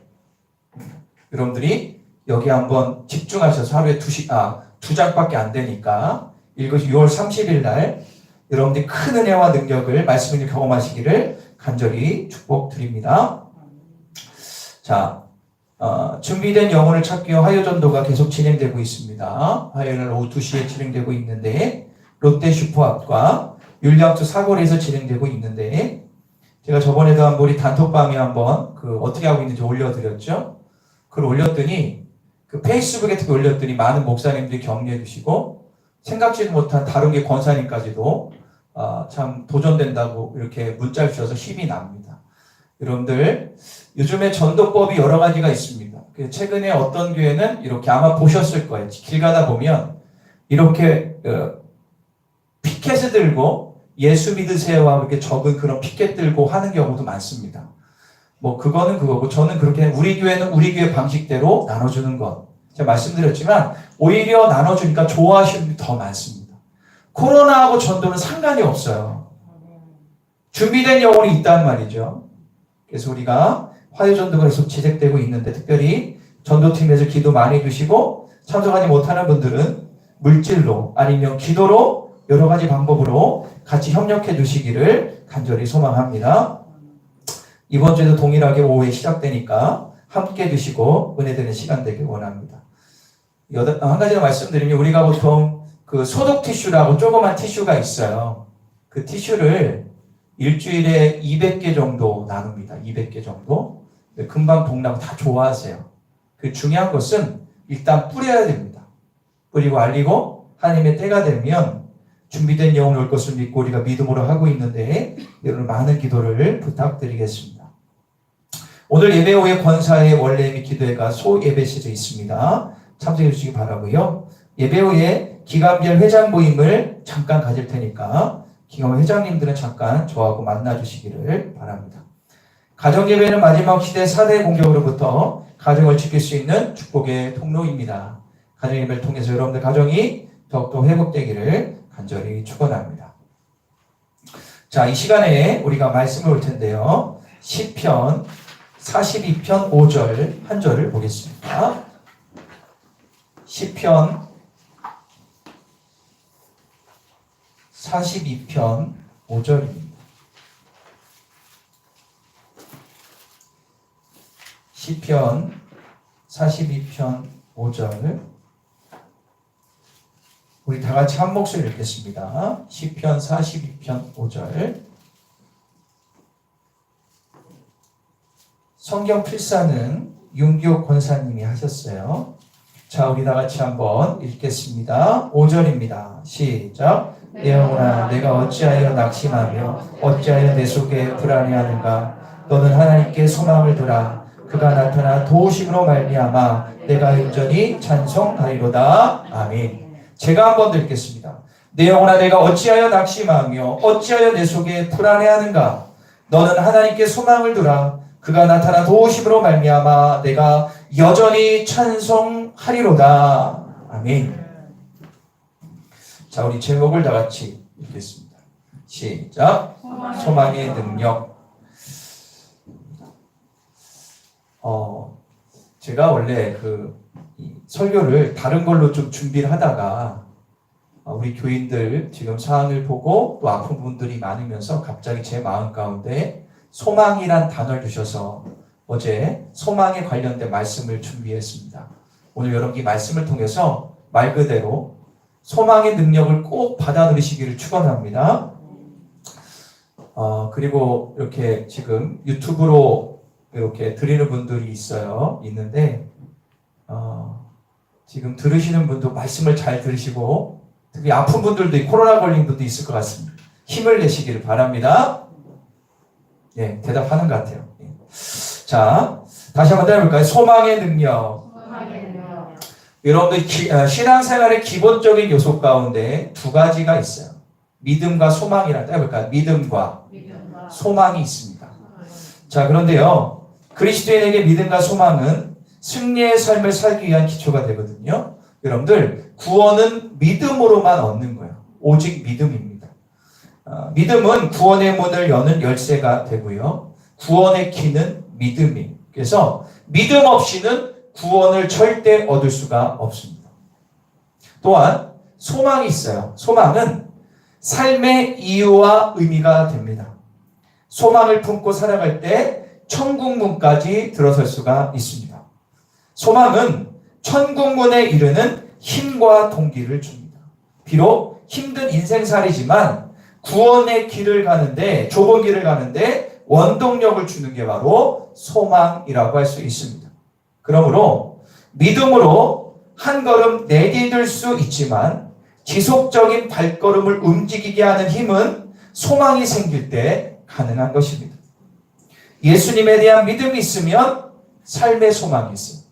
S1: 여러분들이 여기 한번 집중하셔서 하루에 2장밖에 안 되니까 이것이 6월 30일 날 여러분들이 큰 은혜와 능력을 말씀을 경험하시기를 간절히 축복드립니다. 자, 준비된 영혼을 찾기 위한 화요전도가 계속 진행되고 있습니다. 화요일 오후 2시에 진행되고 있는데 롯데슈퍼 앞과 율량초 사거리에서 진행되고 있는데 제가 저번에도 한번 우리 단톡방에 한번 어떻게 하고 있는지 올려드렸죠. 그걸 올렸더니 페이스북에 특히 올렸더니 많은 목사님들이 격려해 주시고 생각지도 못한 다른 게 권사님까지도 참 도전된다고 이렇게 문자를 주셔서 힘이 납니다. 여러분들 요즘에 전도법이 여러 가지가 있습니다. 최근에 어떤 교회는 이렇게 아마 보셨을 거예요. 길 가다 보면 이렇게 피켓을 들고 예수 믿으세요와 이렇게 적은 그런 피켓 들고 하는 경우도 많습니다. 뭐 그거는 그거고 저는 그렇게 우리 교회는 우리 교회 방식대로 나눠주는 것. 제가 말씀드렸지만 오히려 나눠주니까 좋아하시는 분이 더 많습니다. 코로나하고 전도는 상관이 없어요. 준비된 영혼이 있단 말이죠. 그래서 우리가 화요전도가 계속 진행되고 있는데 특별히 전도팀에서 기도 많이 해주시고 참석하지 못하는 분들은 물질로 아니면 기도로 여러 가지 방법으로 같이 협력해 주시기를 간절히 소망합니다. 이번 주에도 동일하게 오후에 시작되니까 함께 해주시고 은혜되는 시간 되길 원합니다. 한 가지 더 말씀드리면 우리가 보통 소독 티슈라고 조그만 티슈가 있어요. 그 티슈를 일주일에 200개 정도 나눕니다. 200개 정도. 금방 동나고 다 좋아하세요. 중요한 것은 일단 뿌려야 됩니다. 뿌리고 알리고 하나님의 때가 되면 준비된 영혼이 올 것을 믿고 우리가 믿음으로 하고 있는데 여러분 많은 기도를 부탁드리겠습니다. 오늘 예배 후에 권사의 원래 예배 기도회가 소예배실에 있습니다. 참석해 주시기 바라고요. 예배 후에 기간별 회장 모임을 잠깐 가질 테니까 기관 회장님들은 잠깐 저하고 만나 주시기를 바랍니다. 가정 예배는 마지막 시대 4대 공격으로부터 가정을 지킬 수 있는 축복의 통로입니다. 가정 예배를 통해서 여러분들 가정이 더욱더 회복되기를 간절히 축원합니다. 자, 이 시간에 우리가 말씀을 볼 텐데요. 시편 42편 5절 한 절을 보겠습니다. 시편 42편 5절입니다. 시편 42편 5절 우리 다 같이 한 목소리 읽겠습니다. 시편 42편 5절. 성경 필사는 윤기옥 권사님이 하셨어요. 자, 우리 다 같이 한번 읽겠습니다. 5절입니다. 시작. 내 영혼아, 내가 어찌하여 낙심하며 어찌하여 내 속에 불안해하는가? 너는 하나님께 소망을 두라. 그가 나타나 도우심으로 말미암아 내가 온전히 찬송하리로다. 아멘. 제가 한번 더 읽겠습니다. 내 영혼아, 내가 어찌하여 낙심하며 어찌하여 내 속에 불안해하는가? 너는 하나님께 소망을 두라. 그가 나타나 도우심으로 말미암아 내가 여전히 찬송하리로다. 아멘. 자, 우리 제목을 다 같이 읽겠습니다. 시작. 소망의 능력. 제가 원래 이 설교를 다른 걸로 좀 준비를 하다가 우리 교인들 지금 상황을 보고 또 아픈 분들이 많으면서 갑자기 제 마음 가운데 소망이란 단어를 주셔서 어제 소망에 관련된 말씀을 준비했습니다. 오늘 여러분이 말씀을 통해서 말 그대로 소망의 능력을 꼭 받아 들으시기를 축원합니다. 그리고 이렇게 지금 유튜브로 이렇게 드리는 분들이 있는데 지금 들으시는 분도 말씀을 잘 들으시고 특히 아픈 분들도 코로나 걸린 분도 있을 것 같습니다. 힘을 내시기를 바랍니다. 예, 대답하는 것 같아요. 예. 자, 다시 한번 해볼까요? 소망의 능력. 여러분들 신앙생활의 기본적인 요소 가운데 두 가지가 있어요. 믿음과 소망이라고 해볼까요? 믿음과 소망이 있습니다. 자, 그런데요. 그리스도인에게 믿음과 소망은 승리의 삶을 살기 위한 기초가 되거든요. 여러분들 구원은 믿음으로만 얻는 거예요. 오직 믿음입니다. 믿음은 구원의 문을 여는 열쇠가 되고요. 구원의 키는 믿음이에요. 그래서 믿음 없이는 구원을 절대 얻을 수가 없습니다. 또한 소망이 있어요. 소망은 삶의 이유와 의미가 됩니다. 소망을 품고 살아갈 때 천국 문까지 들어설 수가 있습니다. 소망은 천국 문에 이르는 힘과 동기를 줍니다. 비록 힘든 인생살이지만 구원의 길을 가는데, 좁은 길을 가는데 원동력을 주는 게 바로 소망이라고 할 수 있습니다. 그러므로 믿음으로 한 걸음 내디딜 수 있지만 지속적인 발걸음을 움직이게 하는 힘은 소망이 생길 때 가능한 것입니다. 예수님에 대한 믿음이 있으면 삶의 소망이 있어요.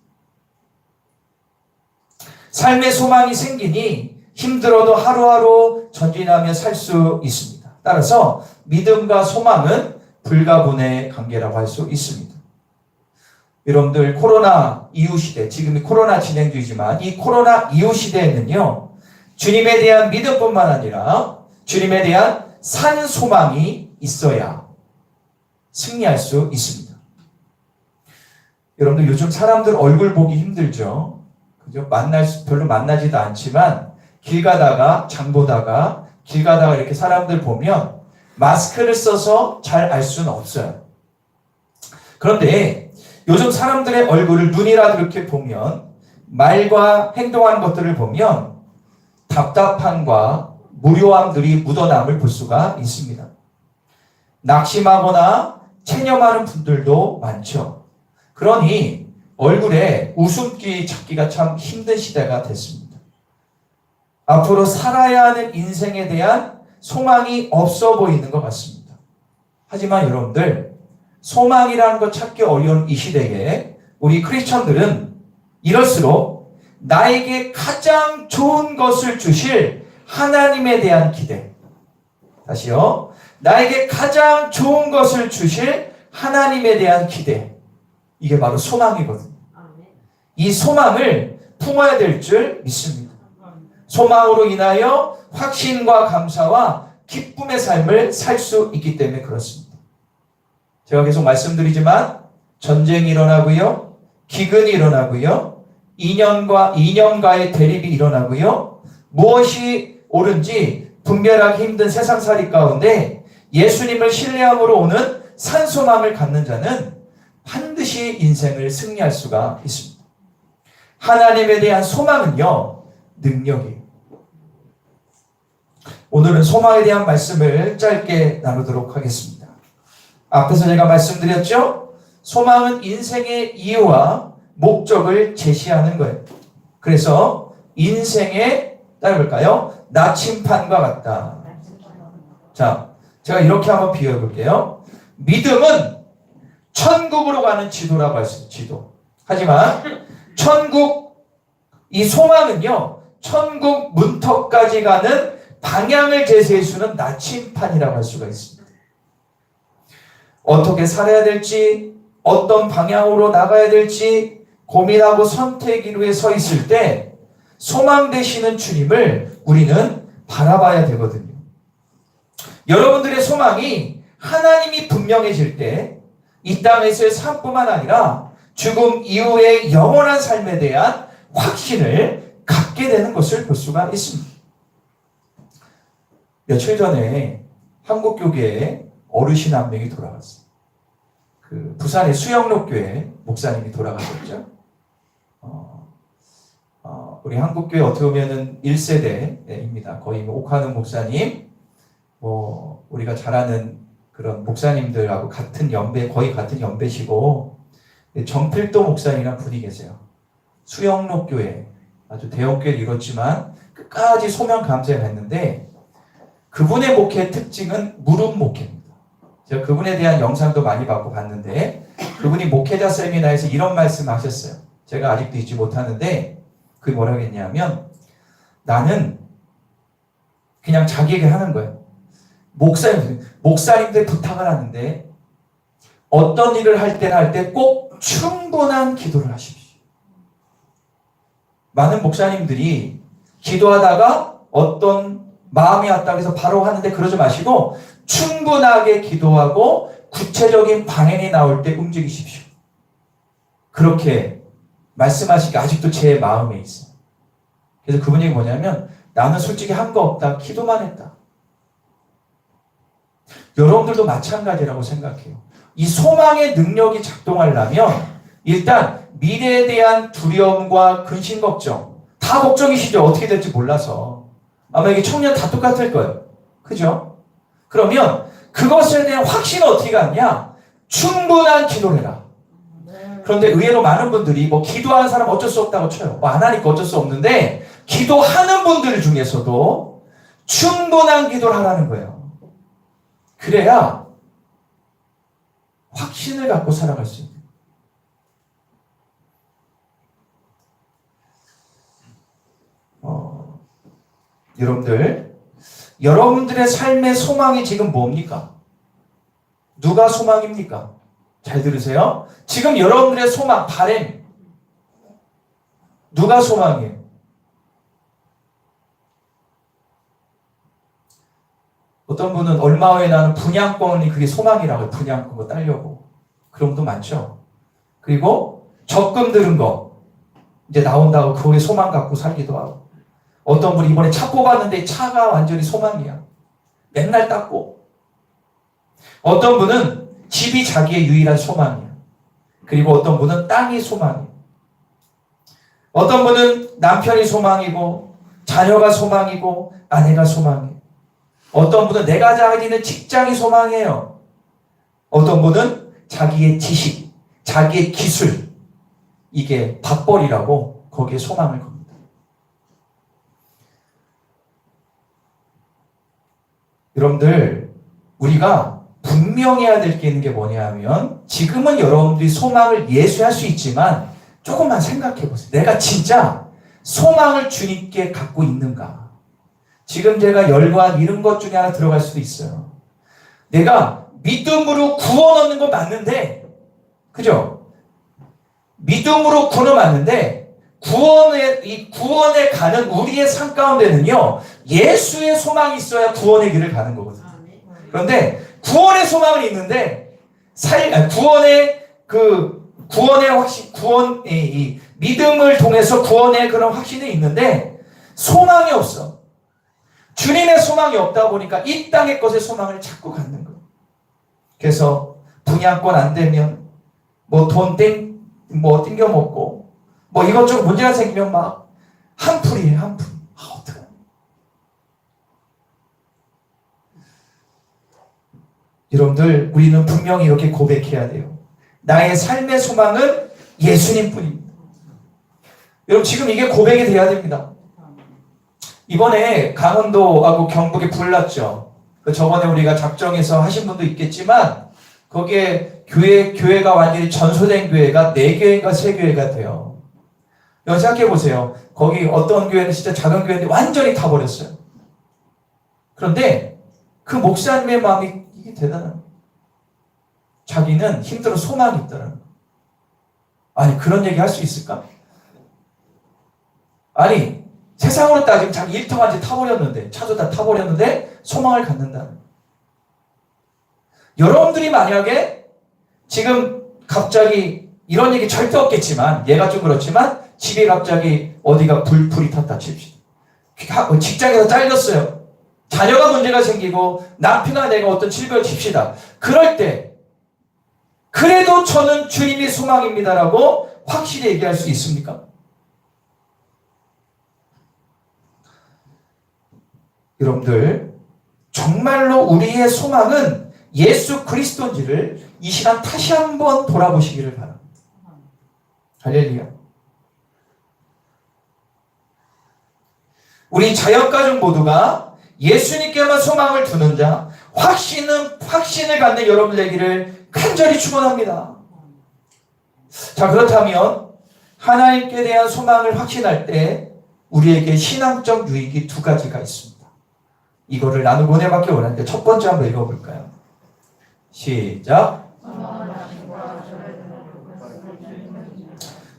S1: 삶의 소망이 생기니 힘들어도 하루하루 전진하며 살 수 있습니다. 따라서 믿음과 소망은 불가분의 관계라고 할 수 있습니다. 여러분들 코로나 이후 시대, 지금이 코로나 진행 중이지만 이 코로나 이후 시대에는요, 주님에 대한 믿음뿐만 아니라 주님에 대한 산 소망이 있어야 승리할 수 있습니다. 여러분들 요즘 사람들 얼굴 보기 힘들죠. 그죠? 별로 만나지도 않지만 길 가다가 장 보다가 길 가다가 이렇게 사람들 보면 마스크를 써서 잘 알 수는 없어요. 그런데 요즘 사람들의 얼굴을 눈이라도 이렇게 보면 말과 행동하는 것들을 보면 답답함과 무료함들이 묻어남을 볼 수가 있습니다. 낙심하거나 체념하는 분들도 많죠. 그러니 얼굴에 웃음기 찾기가 참 힘든 시대가 됐습니다. 앞으로 살아야 하는 인생에 대한 소망이 없어 보이는 것 같습니다. 하지만 여러분들, 소망이라는 것 찾기 어려운 이 시대에 우리 크리스천들은 이럴수록 나에게 가장 좋은 것을 주실 하나님에 대한 기대. 다시요. 나에게 가장 좋은 것을 주실 하나님에 대한 기대. 이게 바로 소망이거든요. 이 소망을 품어야 될 줄 믿습니다. 소망으로 인하여 확신과 감사와 기쁨의 삶을 살 수 있기 때문에 그렇습니다. 제가 계속 말씀드리지만 전쟁이 일어나고요. 기근이 일어나고요. 이념과의 대립이 일어나고요. 무엇이 옳은지 분별하기 힘든 세상살이 가운데 예수님을 신뢰함으로 오는 산소망을 갖는 자는 반드시 인생을 승리할 수가 있습니다. 하나님에 대한 소망은요, 능력이에요. 오늘은 소망에 대한 말씀을 짧게 나누도록 하겠습니다. 앞에서 제가 말씀드렸죠? 소망은 인생의 이유와 목적을 제시하는 거예요. 그래서 인생의, 따라볼까요? 나침판과 같다. 자, 제가 이렇게 한번 비유해 볼게요. 믿음은 천국으로 가는 지도라고 할 수 있어요. 지도. 하지만 천국, 이 소망은요, 천국 문턱까지 가는 방향을 제시해 주는 나침판이라고 할 수가 있습니다. 어떻게 살아야 될지, 어떤 방향으로 나가야 될지 고민하고 선택 이루에 서 있을 때 소망 되시는 주님을 우리는 바라봐야 되거든요. 여러분들의 소망이 하나님이 분명해질 때 이 땅에서의 삶뿐만 아니라 죽음 이후의 영원한 삶에 대한 확신을 갖게 되는 것을 볼 수가 있습니다. 며칠 전에 한국교계에 어르신 한 명이 돌아갔어요. 그 부산의 수영록교회 목사님이 돌아가셨죠. 우리 한국교회 어떻게 보면은 1세대입니다. 거의 옥하는 목사님, 우리가 잘 아는 그런 목사님들하고 같은 연배, 거의 같은 연배시고, 정필도 목사님이라는 분이 계세요. 수영록교회, 아주 대형교회를 이뤘지만 끝까지 소명 감사를 했는데, 그분의 목회의 특징은 무릎 목회입니다. 제가 그분에 대한 영상도 많이 봤는데, 그분이 목회자 세미나에서 이런 말씀을 하셨어요. 제가 아직도 잊지 못하는데, 그게 뭐라고 했냐면, 나는 그냥 자기에게 하는 거예요. 목사님들 부탁을 하는데, 어떤 일을 할 때 꼭 충분한 기도를 하십시오. 많은 목사님들이 기도하다가 어떤 마음이 왔다고 해서 바로 하는데 그러지 마시고, 충분하게 기도하고 구체적인 방향이 나올 때 움직이십시오. 그렇게 말씀하시기 아직도 제 마음에 있어요. 그래서 그분이 뭐냐면, 나는 솔직히 한 거 없다. 기도만 했다. 여러분들도 마찬가지라고 생각해요. 이 소망의 능력이 작동하려면 일단 미래에 대한 두려움과 근심 걱정, 다 걱정이시죠. 어떻게 될지 몰라서. 아마 이게 청년 다 똑같을 거예요. 그죠? 그러면 그것에 대한 확신은 어떻게 갖냐? 충분한 기도를 해라. 그런데 의외로 많은 분들이 기도하는 사람 어쩔 수 없다고 쳐요. 안 하니까 어쩔 수 없는데, 기도하는 분들 중에서도 충분한 기도를 하라는 거예요. 그래야 확신을 갖고 살아갈 수 있는. 여러분들의 삶의 소망이 지금 뭡니까? 누가 소망입니까? 잘 들으세요. 지금 여러분들의 소망, 바램, 누가 소망이에요? 어떤 분은 얼마 후에 나는 분양권이 그게 소망이라고 해요. 분양권 따려고. 그런 분도 많죠. 그리고 적금 들은 거 이제 나온다고 그거에 소망 갖고 살기도 하고. 어떤 분이 이번에 차 뽑았는데 차가 완전히 소망이야. 맨날 닦고. 어떤 분은 집이 자기의 유일한 소망이야. 그리고 어떤 분은 땅이 소망이야. 어떤 분은 남편이 소망이고, 자녀가 소망이고, 아내가 소망이에요. 어떤 분은 내가 다니는 직장이 소망이에요. 어떤 분은 자기의 지식, 자기의 기술, 이게 밥벌이라고 거기에 소망을 겁니다. 여러분들, 우리가 분명해야 될 게 있는 게 뭐냐 하면, 지금은 여러분들이 소망을 예수할 수 있지만 조금만 생각해 보세요. 내가 진짜 소망을 주님께 갖고 있는가? 지금 제가 열거한 이런 것 중에 하나 들어갈 수도 있어요. 내가 믿음으로 구원 얻는 건 맞는데, 그죠? 믿음으로 구원 맞는데, 구원에 가는 우리의 삶 가운데는요, 예수의 소망이 있어야 구원의 길을 가는 거거든요. 그런데 구원의 소망은 있는데, 구원의 확신, 이 믿음을 통해서 구원의 그런 확신이 있는데, 소망이 없어. 주님의 소망이 없다 보니까 이 땅의 것에 소망을 자꾸 갖는 거예요. 그래서 분양권 안 되면 돈 땡겨 먹고, 뭐 이것저것 문제가 생기면 막 한풀이에요, 한풀. 어떡해. 여러분들, 우리는 분명히 이렇게 고백해야 돼요. 나의 삶의 소망은 예수님 뿐입니다. 여러분, 지금 이게 고백이 돼야 됩니다. 이번에 강원도하고 경북에 불 났죠. 저번에 우리가 작정해서 하신 분도 있겠지만, 거기에 교회가 완전히 전소된 교회가 4교회인가 3교회가 돼요. 여러분 생각해 보세요. 거기 어떤 교회는 진짜 작은 교회인데 완전히 타버렸어요. 그런데 그 목사님의 마음이 이게 대단한 거예요. 자기는 힘들어 소망이 있다는 거예요. 아니, 그런 얘기 할 수 있을까? 아니, 세상으로 따지면 자기 일터까지 타버렸는데, 차도 다 타버렸는데 소망을 갖는다는 거예요. 여러분들이 만약에 지금 갑자기 이런 얘기 절대 없겠지만, 얘가 좀 그렇지만 집에 갑자기 어디가 불이 탔다 칩시다. 직장에서 잘렸어요. 자녀가 문제가 생기고 남편과 내가 어떤 질병을 칩시다. 그럴 때 그래도 저는 주님이 소망입니다라고 확실히 얘기할 수 있습니까? 여러분들, 정말로 우리의 소망은 예수 그리스도인지를 이 시간 다시 한번 돌아보시기를 바랍니다. 할렐루야. 우리 자연가족 모두가 예수님께만 소망을 두는 자, 확신을 갖는 여러분 되기를 간절히 축원합니다. 자, 그렇다면 하나님께 대한 소망을 확신할 때 우리에게 신앙적 유익이 2가지가 있습니다. 이거를 나누고 은혜받기 원하는데 첫 번째 한번 읽어볼까요? 시작.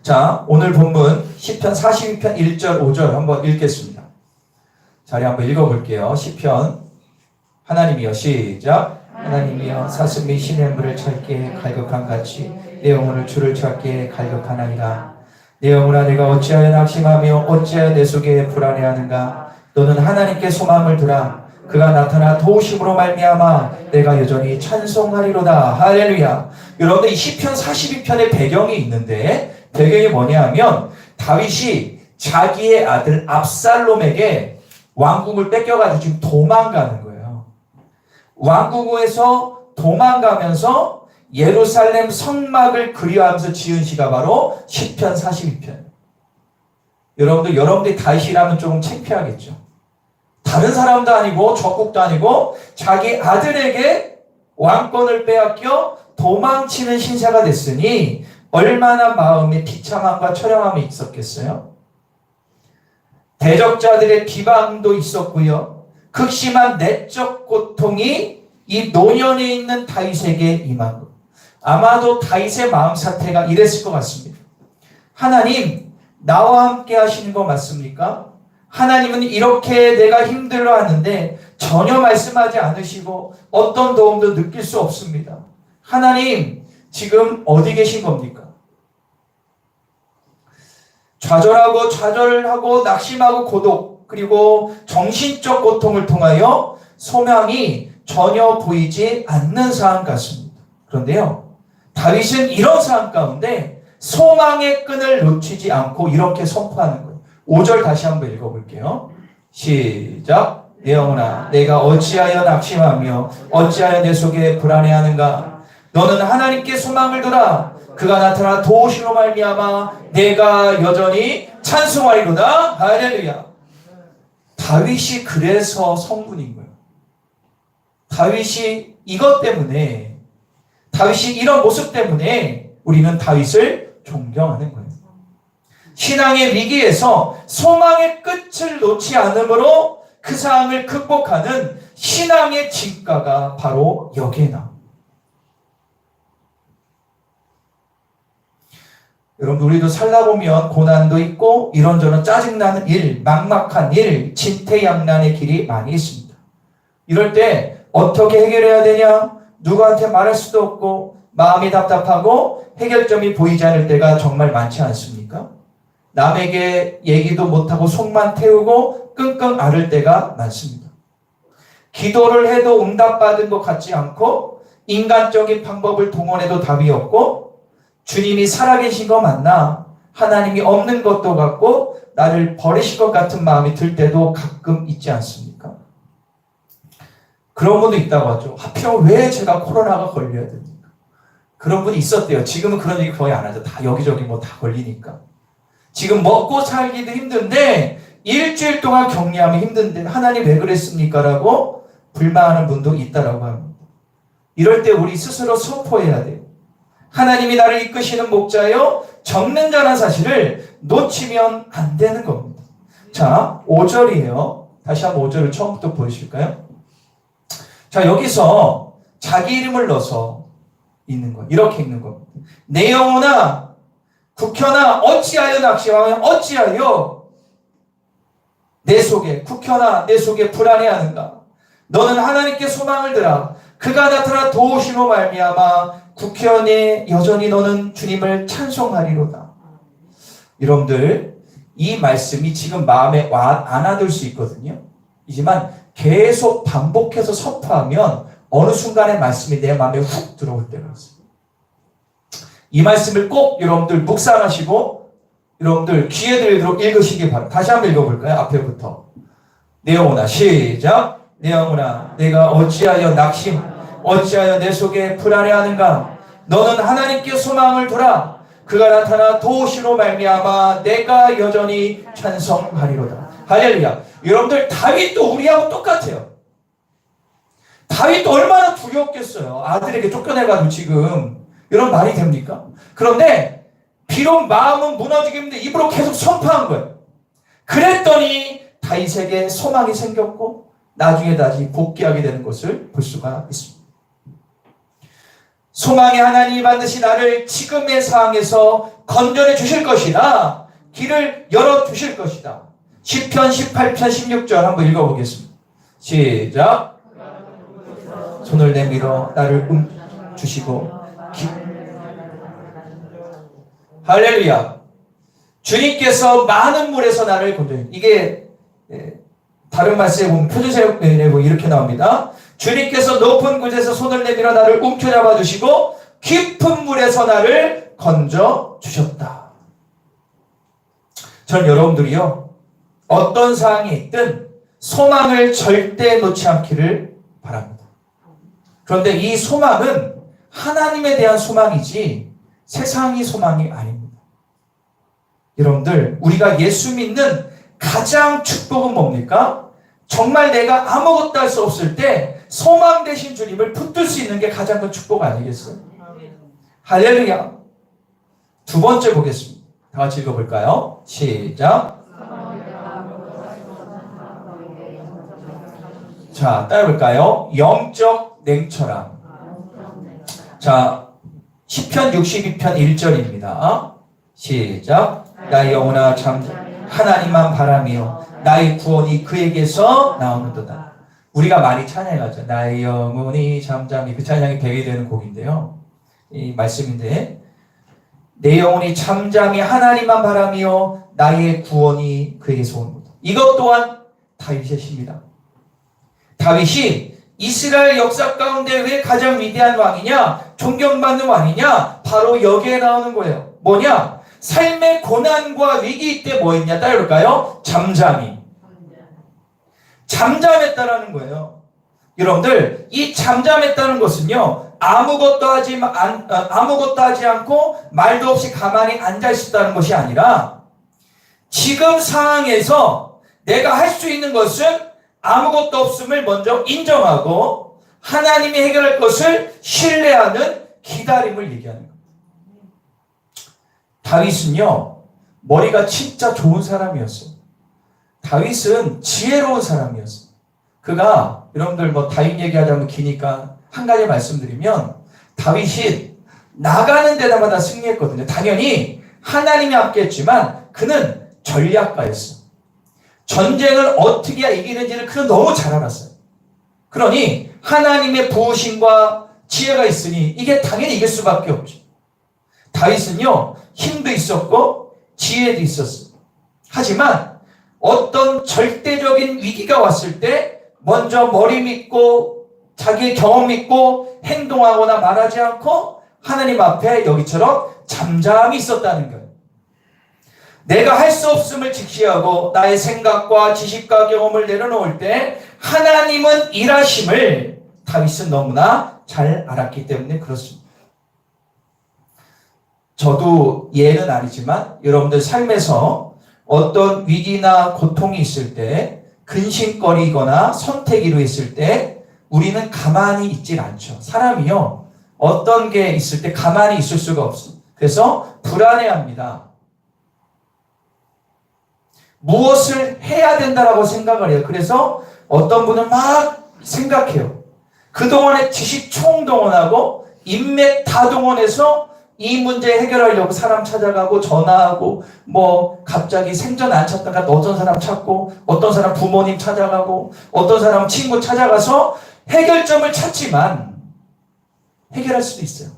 S1: 자, 오늘 본문 시편 42편 1절 5절 한번 읽겠습니다. 자리 한번 읽어볼게요. 시편. 하나님이여, 시작. 하나님이여, 사슴이 시냇물을 찾기에 갈급한 같이 내 영혼을 주를 찾기에 갈급하나이다. 내 영혼아, 내가 어찌하여 낙심하며 어찌하여 내 속에 불안해하는가. 너는 하나님께 소망을 두라. 그가 나타나 도우심으로 말미암아 내가 여전히 찬송하리로다. 할렐루야. 여러분들, 이 시편 42편의 배경이 있는데, 배경이 뭐냐 하면 다윗이 자기의 아들 압살롬에게 왕궁을 뺏겨가지고 지금 도망가는 거예요. 왕궁에서 도망가면서 예루살렘 성막을 그리워하면서 지은 시가 바로 시편 42편. 여러분들이 다윗이라면 조금 창피하겠죠. 다른 사람도 아니고 적국도 아니고 자기 아들에게 왕권을 빼앗겨 도망치는 신세가 됐으니 얼마나 마음에 비참함과 처량함이 있었겠어요? 대적자들의 비방도 있었고요. 극심한 내적 고통이 이 노년에 있는 다윗에게 임한 것. 아마도 다윗의 마음 상태가 이랬을 것 같습니다. 하나님, 나와 함께 하시는 거 맞습니까? 하나님은 이렇게 내가 힘들어 하는데 전혀 말씀하지 않으시고 어떤 도움도 느낄 수 없습니다. 하나님, 지금 어디 계신 겁니까? 좌절하고 낙심하고 고독, 그리고 정신적 고통을 통하여 소망이 전혀 보이지 않는 상황 같습니다. 그런데요, 다윗은 이런 상황 가운데 소망의 끈을 놓치지 않고 이렇게 선포하는 거예요. 5절 다시 한번 읽어볼게요. 시작. 내 영혼아, 내가 어찌하여 낙심하며 어찌하여 내 속에 불안해하는가. 너는 하나님께 소망을 두라. 그가 나타나 도우심으로 말미암아 내가 여전히 찬송하리로다. 할렐루야. 다윗이 그래서 성군인 거예요. 다윗이 이것 때문에, 다윗이 이런 모습 때문에 우리는 다윗을 존경하는 거예요. 신앙의 위기에서 소망의 끝을 놓지 않으므로 그 상황을 극복하는 신앙의 진가가 바로 여기에 나옵니다. 여러분, 우리도 살다 보면 고난도 있고 이런저런 짜증나는 일, 막막한 일, 진퇴양난의 길이 많이 있습니다. 이럴 때 어떻게 해결해야 되냐? 누구한테 말할 수도 없고 마음이 답답하고 해결점이 보이지 않을 때가 정말 많지 않습니까? 남에게 얘기도 못하고 속만 태우고 끙끙 앓을 때가 많습니다. 기도를 해도 응답받은 것 같지 않고 인간적인 방법을 동원해도 답이 없고 주님이 살아계신 거 맞나? 하나님이 없는 것도 같고 나를 버리실 것 같은 마음이 들 때도 가끔 있지 않습니까? 그런 분도 있다고 하죠. 하필이면 왜 제가 코로나가 걸려야 됩니까? 그런 분이 있었대요. 지금은 그런 얘기 거의 안 하죠. 다 여기저기 뭐 다 걸리니까. 지금 먹고 살기도 힘든데 일주일 동안 격리하면 힘든데 하나님 왜 그랬습니까? 라고 불만하는 분도 있다라고 합니다. 이럴 때 우리 스스로 선포해야 돼요. 하나님이 나를 이끄시는 목자요 적는 자라는 사실을 놓치면 안 되는 겁니다. 자, 5절이에요. 다시 한번 5절을 처음부터 보여주실까요? 자, 여기서 자기 이름을 넣어서 있는 거예요. 이렇게 읽는 겁니다. 내 영혼아 국현아 어찌하여 낙심하며 어찌하여 내 속에 국현아 내 속에 불안해하는가. 너는 하나님께 소망을 들어 그가 나타나 도우심으로 말미암아 국현에 여전히 너는 주님을 찬송하리로다. 여러분들 이 말씀이 지금 마음에 안아들 수 있거든요. 하지만 계속 반복해서 선포하면 어느 순간에 말씀이 내 마음에 훅 들어올 때가 있어요. 이 말씀을 꼭 여러분들 묵상하시고 여러분들 귀에 들도록 읽으시기 바랍니다. 다시 한번 읽어볼까요? 앞에부터. 내 영혼아 시작. 내 영혼아 내가 어찌하여 어찌하여 내 속에 불안해하는가. 너는 하나님께 소망을 두라. 그가 나타나 도우시로 말미암아 내가 여전히 찬송하리로다. 할렐루야. 여러분들 다윗도 우리하고 똑같아요. 다윗도 얼마나 두려웠겠어요. 아들에게 쫓겨내가지고 지금. 여러분 말이 됩니까? 그런데 비록 마음은 무너지겠는데 입으로 계속 선포한 거예요. 그랬더니 다윗에게 소망이 생겼고 나중에 다시 복귀하게 되는 것을 볼 수가 있습니다. 소망의 하나님이 반드시 나를 지금의 상황에서 건져내 주실 것이다. 길을 열어주실 것이다. 시편 18편 16절 한번 읽어보겠습니다. 시작. 손을 내밀어 나를 주시고 할렐루야. 주님께서 많은 물에서 나를 건져내. 이게 다른 말씀에 보면 표준세례에 보면 이렇게 나옵니다. 주님께서 높은 곳에서 손을 내밀어 나를 움켜잡아 주시고 깊은 물에서 나를 건져 주셨다. 전 여러분들이요 어떤 상황이 있든 소망을 절대 놓지 않기를 바랍니다. 그런데 이 소망은 하나님에 대한 소망이지 세상의 소망이 아닙니다. 여러분들 우리가 예수 믿는 가장 축복은 뭡니까? 정말 내가 아무것도 할 수 없을 때 소망 되신 주님을 붙들 수 있는 게 가장 큰 축복 아니겠어요? 할렐루야. 두 번째 보겠습니다. 다 같이 읽어볼까요? 시작. 자, 따라볼까요? 영적 냉철함. 자, 시편 62편 1절입니다. 시작. 나의 영혼아 참 하나님만 바라며 나의 구원이 그에게서 나오는도다. 우리가 많이 찬양하죠. 나의 영혼이 잠잠히 그 찬양이 배게 되는 곡인데요. 이 말씀인데 내 영혼이 잠잠히 하나님만 바라며 나의 구원이 그에게서 오는도다. 이것 또한 다윗의 시입니다. 다윗이 이스라엘 역사 가운데 왜 가장 위대한 왕이냐? 존경받는 왕이냐? 바로 여기에 나오는 거예요. 뭐냐? 삶의 고난과 위기 때 뭐 했냐? 따라볼까요? 잠잠했다라는 거예요. 여러분들 이 잠잠했다는 것은요 아무것도 하지 않고 말도 없이 가만히 앉아 있었다는 것이 아니라 지금 상황에서 내가 할 수 있는 것은 아무것도 없음을 먼저 인정하고 하나님이 해결할 것을 신뢰하는 기다림을 얘기하는 겁니다. 다윗은요 머리가 진짜 좋은 사람이었어요. 다윗은 지혜로운 사람이었어요. 그가 여러분들 뭐 다윗 얘기하자면 기니까 한 가지 말씀드리면 다윗이 나가는 데마다 승리했거든요. 당연히 하나님이 함께했지만 그는 전략가였어요. 전쟁을 어떻게 이기는지를 그는 너무 잘 알았어요. 그러니 하나님의 부으심과 지혜가 있으니 이게 당연히 이길 수밖에 없죠. 다윗은요 힘도 있었고 지혜도 있었어요. 하지만 어떤 절대적인 위기가 왔을 때 먼저 머리 믿고 자기의 경험 믿고 행동하거나 말하지 않고 하나님 앞에 여기처럼 잠잠히 있었다는 거예요. 내가 할 수 없음을 직시하고 나의 생각과 지식과 경험을 내려놓을 때 하나님은 일하심을 다윗은 너무나 잘 알았기 때문에 그렇습니다. 저도 예는 아니지만 여러분들 삶에서 어떤 위기나 고통이 있을 때 근심거리거나 선택이로 있을 때 우리는 가만히 있질 않죠. 사람이요. 어떤 게 있을 때 가만히 있을 수가 없어. 그래서 불안해합니다. 무엇을 해야 된다라고 생각을 해요. 그래서 어떤 분은 막 생각해요. 그동안에 지식 총동원하고 인맥 다 동원해서 이 문제 해결하려고 사람 찾아가고 전화하고 뭐 갑자기 생전 안 찾다가 어떤 사람 찾고 어떤 사람 부모님 찾아가고 어떤 사람 친구 찾아가서 해결점을 찾지만 해결할 수도 있어요.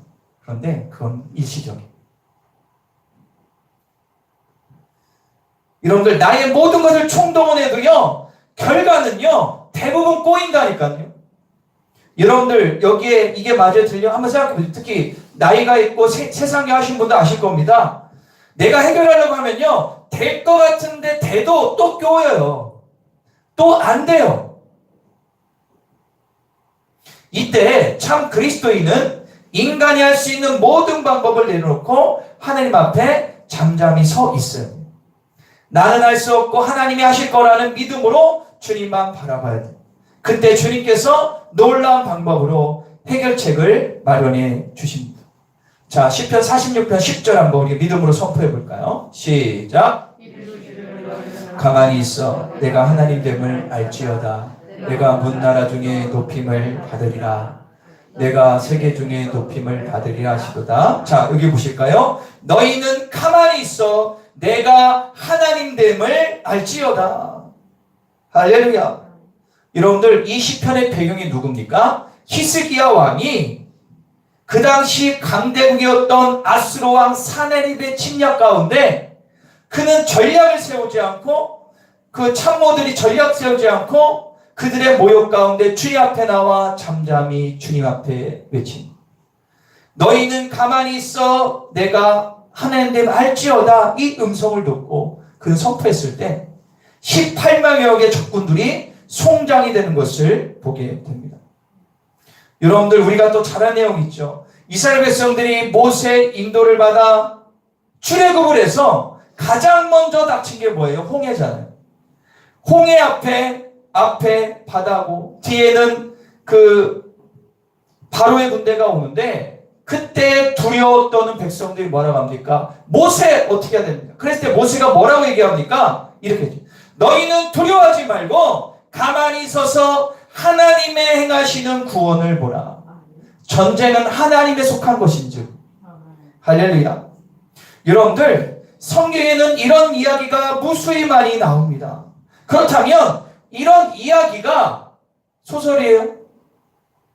S1: 그런데 그건 일시적이에요. 여러분들 나의 모든 것을 총동원해도요 결과는요 대부분 꼬인다니까요. 여러분들 여기에 이게 맞아요 들려? 한번 생각해보세요. 특히 나이가 있고 세상에 하신 분도 아실 겁니다. 내가 해결하려고 하면요 될 것 같은데 돼도 또 꼬여요. 또 안 돼요. 이때 참 그리스도인은 인간이 할 수 있는 모든 방법을 내려놓고 하나님 앞에 잠잠히 서 있어요. 나는 할 수 없고 하나님이 하실 거라는 믿음으로 주님만 바라봐야 돼요. 그때 주님께서 놀라운 방법으로 해결책을 마련해 주십니다. 자, 시편 46편 10절 한번 우리 믿음으로 선포해 볼까요? 시작. 가만히 있어 내가 하나님 됨을 알지어다. 내가 문나라 중에 높임을 받으리라. 내가 세계 중에 높임을 받으리라 하시도다. 자, 여기 보실까요? 너희는 가만히 있어 내가 하나님 됨을 알지어다. 할렐루야. 여러분들 이 시편의 배경이 누굽니까? 히스기야 왕이 그 당시 강대국이었던 아수르 왕 사네립의 침략 가운데 그는 전략을 세우지 않고 그 참모들이 전략 세우지 않고 그들의 모욕 가운데 주님 앞에 나와 잠잠히 주님 앞에 외칩니다. 너희는 가만히 있어 내가 하나님 됨 알지어다. 이 음성을 듣고 그는 선포했을 때 18만여 개의 적군들이 송장이 되는 것을 보게 됩니다. 여러분들 우리가 또 잘 아는 내용이 있죠. 이스라엘 백성들이 모세 인도를 받아 출애굽을 해서 가장 먼저 닥친 게 뭐예요? 홍해잖아요. 홍해 앞에 바다고 뒤에는 그 바로의 군대가 오는데 그때 두려워 떠는 백성들이 뭐라고 합니까? 모세 어떻게 해야 됩니까? 그랬을 때 모세가 뭐라고 얘기합니까? 이렇게 해요. 너희는 두려워하지 말고 가만히 서서 하나님의 행하시는 구원을 보라. 전쟁은 하나님에 속한 것인지. 할렐루야. 여러분들 성경에는 이런 이야기가 무수히 많이 나옵니다. 그렇다면 이런 이야기가 소설이에요?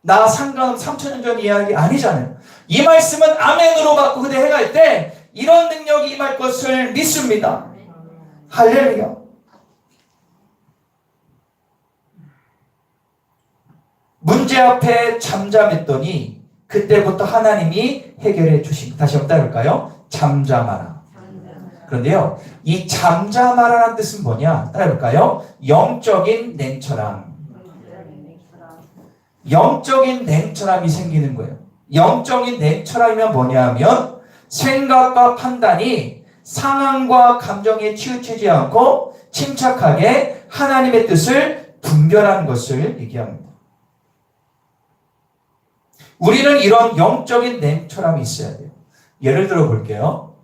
S1: 나 상관 3,000년 전 이야기 아니잖아요. 이 말씀은 아멘으로 받고 그대 행할 때 이런 능력이 임할 것을 믿습니다. 할렐루야. 문제 앞에 잠잠했더니 그때부터 하나님이 해결해 주십니다. 다시 한번 따라해볼까요? 잠잠하라. 그런데요, 이 잠잠하라는 뜻은 뭐냐? 따라해볼까요? 영적인 냉철함. 영적인 냉철함이 생기는 거예요. 영적인 냉철함이면 뭐냐 하면 생각과 판단이 상황과 감정에 치우치지 않고 침착하게 하나님의 뜻을 분별하는 것을 얘기합니다. 우리는 이런 영적인 냉철함이 있어야 돼요. 예를 들어 볼게요.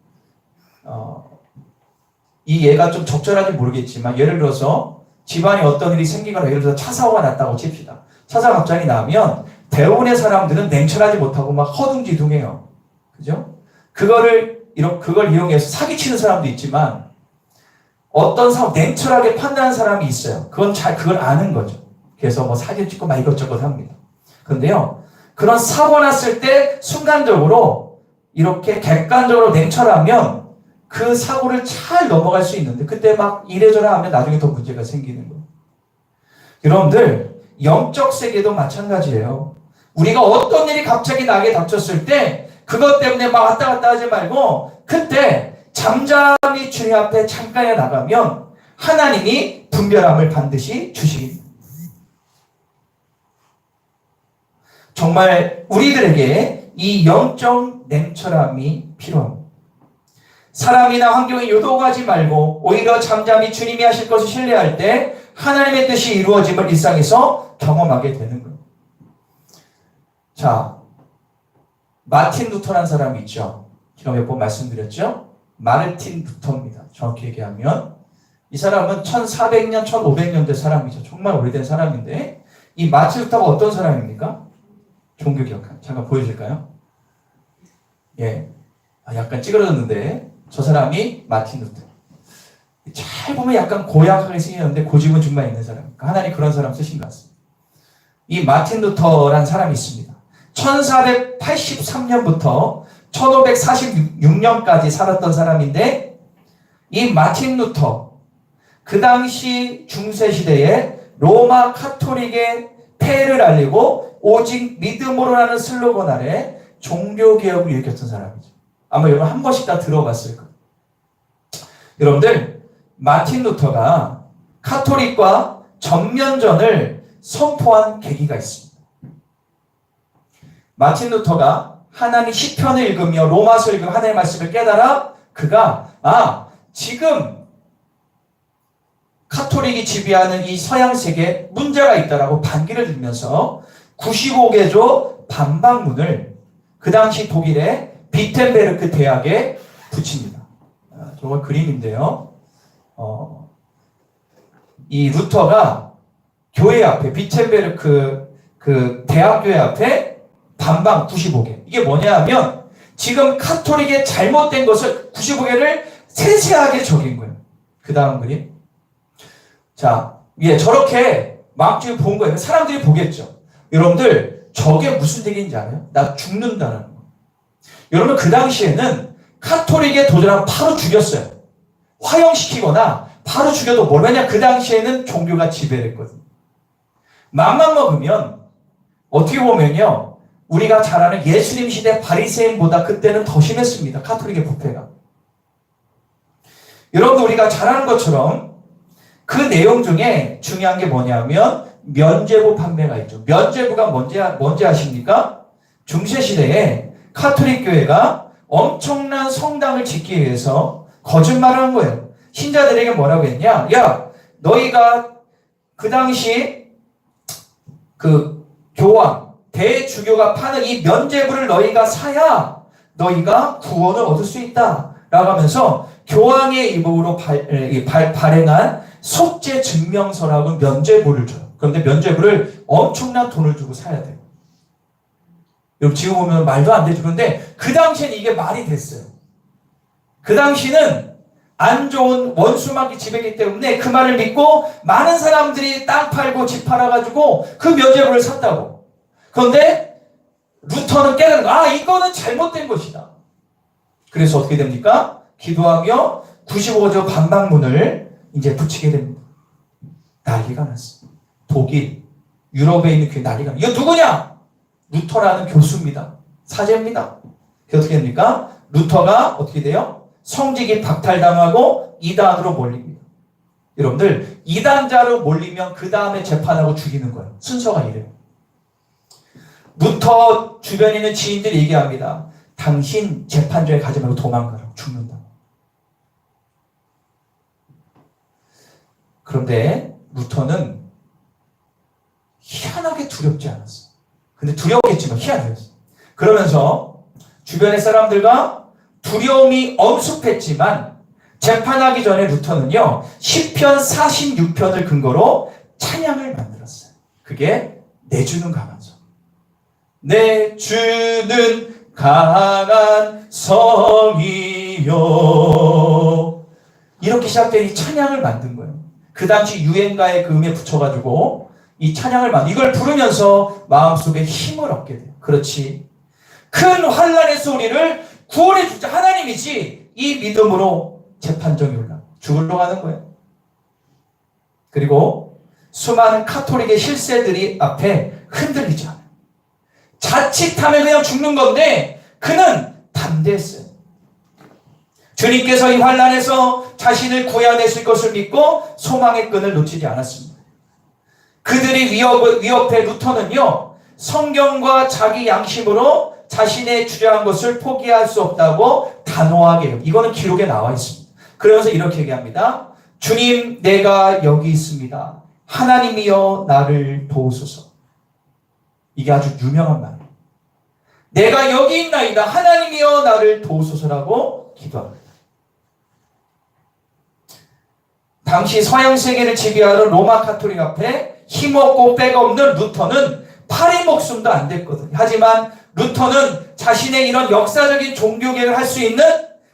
S1: 이 예가 좀 적절한지 모르겠지만 예를 들어서 집안에 어떤 일이 생기거나 예를 들어서 차 사고가 났다고 칩시다. 차 사고가 갑자기 나면 대부분의 사람들은 냉철하지 못하고 막 허둥지둥해요. 그죠? 그걸 이용해서 사기치는 사람도 있지만 어떤 사람 냉철하게 판단하는 사람이 있어요. 그걸 아는 거죠. 그래서 뭐 사진 찍고 막 이것저것 합니다. 그런데요, 그런 사고 났을 때 순간적으로 이렇게 객관적으로 냉철하면 그 사고를 잘 넘어갈 수 있는데 그때 막 이래저래 하면 나중에 더 문제가 생기는 거예요. 여러분들 영적 세계도 마찬가지예요. 우리가 어떤 일이 갑자기 나게 닥쳤을 때 그것 때문에 막 왔다 갔다 하지 말고 그때 잠잠히 주님 앞에 창가에 나가면 하나님이 분별함을 반드시 주시겠습니다. 정말 우리들에게 이 영적 냉철함이 필요합니다. 사람이나 환경에 요동하지 말고 오히려 잠잠히 주님이 하실 것을 신뢰할 때 하나님의 뜻이 이루어짐을 일상에서 경험하게 되는 거예요. 자, 마틴 루터라는 사람이 있죠. 제가 몇 번 말씀드렸죠. 마르틴 루터입니다. 정확히 얘기하면 이 사람은 1400년, 1500년대 사람이죠. 정말 오래된 사람인데 이 마틴 루터가 어떤 사람입니까? 종교 기억한. 잠깐 보여줄까요? 예, 약간 찌그러졌는데 저 사람이 마틴 루터. 잘 보면 약간 고약하게 생겼는데 고집은 정말 있는 사람. 하나님 그런 사람 쓰신 것 같습니다. 이 마틴 루터라는 사람이 있습니다. 1483년부터 1546년까지 살았던 사람인데 이 마틴 루터 그 당시 중세시대에 로마 카톨릭의 폐해를 알리고 오직 믿음으로라는 슬로건 아래 종교개혁을 일으켰던 사람이죠. 아마 여러분 한 번씩 다 들어봤을 거예요. 여러분들 마틴 루터가 카톨릭과 전면전을 선포한 계기가 있습니다. 마틴 루터가 하나님 시편을 읽으며 로마서를 읽으며 하나님의 말씀을 깨달아 그가 지금 카톨릭이 지배하는 이 서양 세계에 문제가 있다라고 반기를 들면서 95개조 반박문을 그 당시 독일의 비텐베르크 대학에 붙입니다. 정말 그림인데요. 이 루터가 교회 앞에 비텐베르크 그 대학교회 앞에 반박 95개. 이게 뭐냐 하면 지금 카톨릭의 잘못된 것을 95개를 세세하게 적인 거예요. 그 다음 그림. 자, 저렇게 막지 본 거예요. 사람들이 보겠죠. 여러분들 저게 무슨 얘기인지 알아요? 나 죽는다는 거. 여러분 그 당시에는 카톨릭에 도전하면 바로 죽였어요. 화형시키거나 바로 죽여도 왜냐 그 당시에는 종교가 지배를 했거든요. 맘만 먹으면 어떻게 보면요. 우리가 잘 아는 예수님 시대 바리새인보다 그때는 더 심했습니다. 카톨릭의 부패가. 여러분 우리가 잘 아는 것처럼 그 내용 중에 중요한 게 뭐냐면 면죄부 판매가 있죠. 면죄부가 뭔지 아십니까? 중세시대에 카톨릭 교회가 엄청난 성당을 짓기 위해서 거짓말을 한 거예요. 신자들에게 뭐라고 했냐? 야, 너희가 그 당시 그 교황 대주교가 파는 이 면죄부를 너희가 사야 너희가 구원을 얻을 수 있다 라고 하면서 교황의 입으로 발행한 속죄 증명서라고 면죄부를 줘요. 그런데 면죄부를 엄청난 돈을 주고 사야 돼요. 여러분 지금 보면 말도 안 되죠. 그런데 그 당시에는 이게 말이 됐어요. 그 당시는 안 좋은 원수마귀 지배이기 때문에 그 말을 믿고 많은 사람들이 땅 팔고 집 팔아가지고 그 면죄부를 샀다고. 그런데 루터는 깨달은 거, 이거는 잘못된 것이다. 그래서 어떻게 됩니까? 기도하며 95조 반박문을 이제 붙이게 됩니다. 난리가 났어요. 독일, 유럽에 있는 교회 난리가 났어요. 이거 누구냐? 루터라는 교수입니다. 사제입니다. 그게 어떻게 됩니까? 루터가 어떻게 돼요? 성직이 박탈당하고 이단으로 몰립니다. 여러분들 이단자로 몰리면 그 다음에 재판하고 죽이는 거예요. 순서가 이래요. 루터 주변에 있는 지인들이 얘기합니다. 당신 재판조에 가지 말고 도망가라. 죽는다. 그런데 루터는 희한하게 두렵지 않았어요. 근데 두렵겠지만 희한했어요. 그러면서 주변의 사람들과 두려움이 엄습했지만 재판하기 전에 루터는요. 시편 46편을 근거로 찬양을 만들었어요. 그게 내 주는 강한 성. 내 주는 강한 성이요. 이렇게 시작된 이 찬양을 만든 거예요. 그 당시 유행가의 그 음에 붙여가지고 이 찬양을 이걸 부르면서 마음속에 힘을 얻게 돼요. 그렇지. 큰 환난의 소리를 구원해 주자 하나님이지. 이 믿음으로 재판정이 올라 죽으러 가는 거예요. 그리고 수많은 카톨릭의 실세들이 앞에 흔들리지 않아요. 자칫하면 그냥 죽는 건데 그는 담대했어요. 주님께서 이 환난에서 자신을 구해내실 것을 믿고 소망의 끈을 놓치지 않았습니다. 그들이 위협해 루터는요, 성경과 자기 양심으로 자신의 주장한 것을 포기할 수 없다고 단호하게, 이거는 기록에 나와 있습니다. 그러면서 이렇게 얘기합니다. 주님, 내가 여기 있습니다. 하나님이여 나를 도우소서. 이게 아주 유명한 말이에요. 내가 여기 있나이다. 하나님이여 나를 도우소서라고 기도합니다. 당시 서양 세계를 지배하던 로마 카톨릭 앞에 힘없고 백 없는 루터는 파리 목숨도 안 됐거든요. 하지만 루터는 자신의 이런 역사적인 종교개혁을 할 수 있는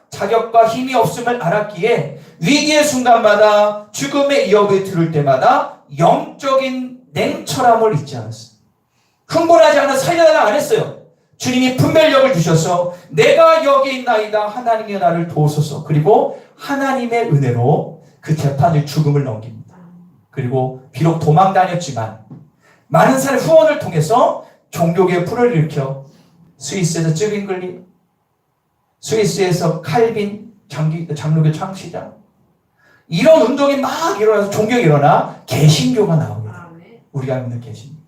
S1: 자격과 힘이 없음을 알았기에 위기의 순간마다 죽음의 위협을 들을 때마다 영적인 냉철함을 잊지 않았어요. 흥분하지 않아 살려달라 안 했어요. 주님이 분별력을 주셔서 내가 여기 있나이다. 하나님이 나를 도우소서. 그리고 하나님의 은혜로 그 재판을 죽음을 넘깁니다. 그리고 비록 도망 다녔지만 많은 사람의 후원을 통해서 종교계의 불을 일으켜 스위스에서 쯔빙글리, 스위스에서 칼빈, 장로교 창시자, 이런 운동이 막 일어나서 종교가 일어나 개신교가 나옵니다. 우리가 믿는 개신교.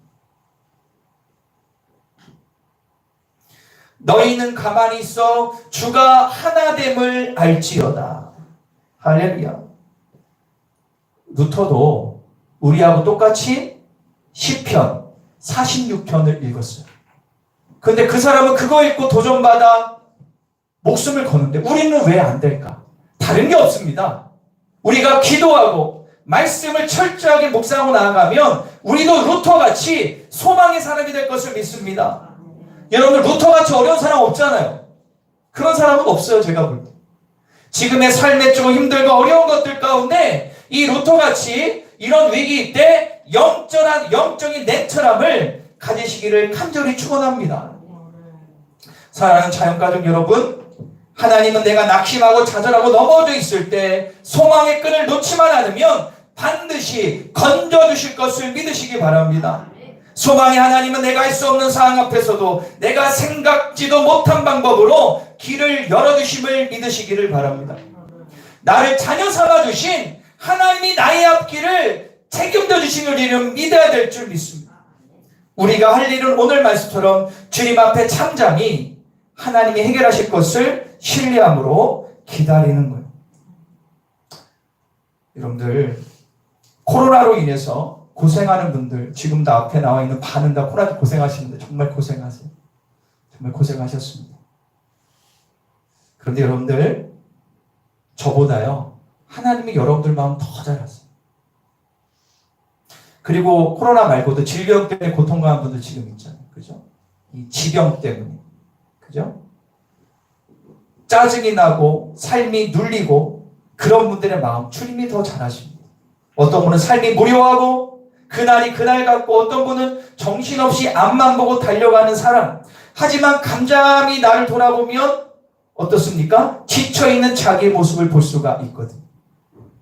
S1: 너희는 가만히 있어 주가 하나됨을 알지어다. 할렐루야. 루터도 우리하고 똑같이 시편 46편을 읽었어요. 근데 그 사람은 그거 읽고 도전받아 목숨을 거는데 우리는 왜 안 될까? 다른 게 없습니다. 우리가 기도하고 말씀을 철저하게 묵상하고 나아가면 우리도 루터같이 소망의 사람이 될 것을 믿습니다. 여러분들 루터같이 어려운 사람 없잖아요. 그런 사람은 없어요. 제가 볼 때. 지금의 삶에 좀 힘들고 어려운 것들 가운데 이 루터같이 이런 위기 때 영적인 냉철함을 가지시기를 간절히 축원합니다. 사랑하는 자연가족 여러분, 하나님은 내가 낙심하고 좌절하고 넘어져 있을 때 소망의 끈을 놓지만 않으면 반드시 건져주실 것을 믿으시기 바랍니다. 소망의 하나님은 내가 할 수 없는 상황 앞에서도 내가 생각지도 못한 방법으로 길을 열어주심을 믿으시기를 바랍니다. 나를 자녀 삼아주신 하나님이 나의 앞길을 책임져 주시는 일은 믿어야 될 줄 믿습니다. 우리가 할 일은 오늘 말씀처럼 주님 앞에 잠잠히 하나님이 해결하실 것을 신뢰함으로 기다리는 거예요. 여러분들, 코로나로 인해서 고생하는 분들, 지금도 앞에 나와 있는 반은 다 코로나 고생하시는데 정말 고생하세요. 정말 고생하셨습니다. 그런데 여러분들, 저보다요, 하나님이 여러분들 마음 더 잘 아세요. 그리고 코로나 말고도 질병 때문에 고통당한 분들 지금 있잖아요. 그죠? 이 지병 때문에. 그죠? 짜증이 나고 삶이 눌리고 그런 분들의 마음 주님이 더 잘 아십니다. 어떤 분은 삶이 무료하고 그날이 그날 같고 어떤 분은 정신없이 앞만 보고 달려가는 사람. 하지만 잠잠히 나를 돌아보면 어떻습니까? 지쳐있는 자기의 모습을 볼 수가 있거든요.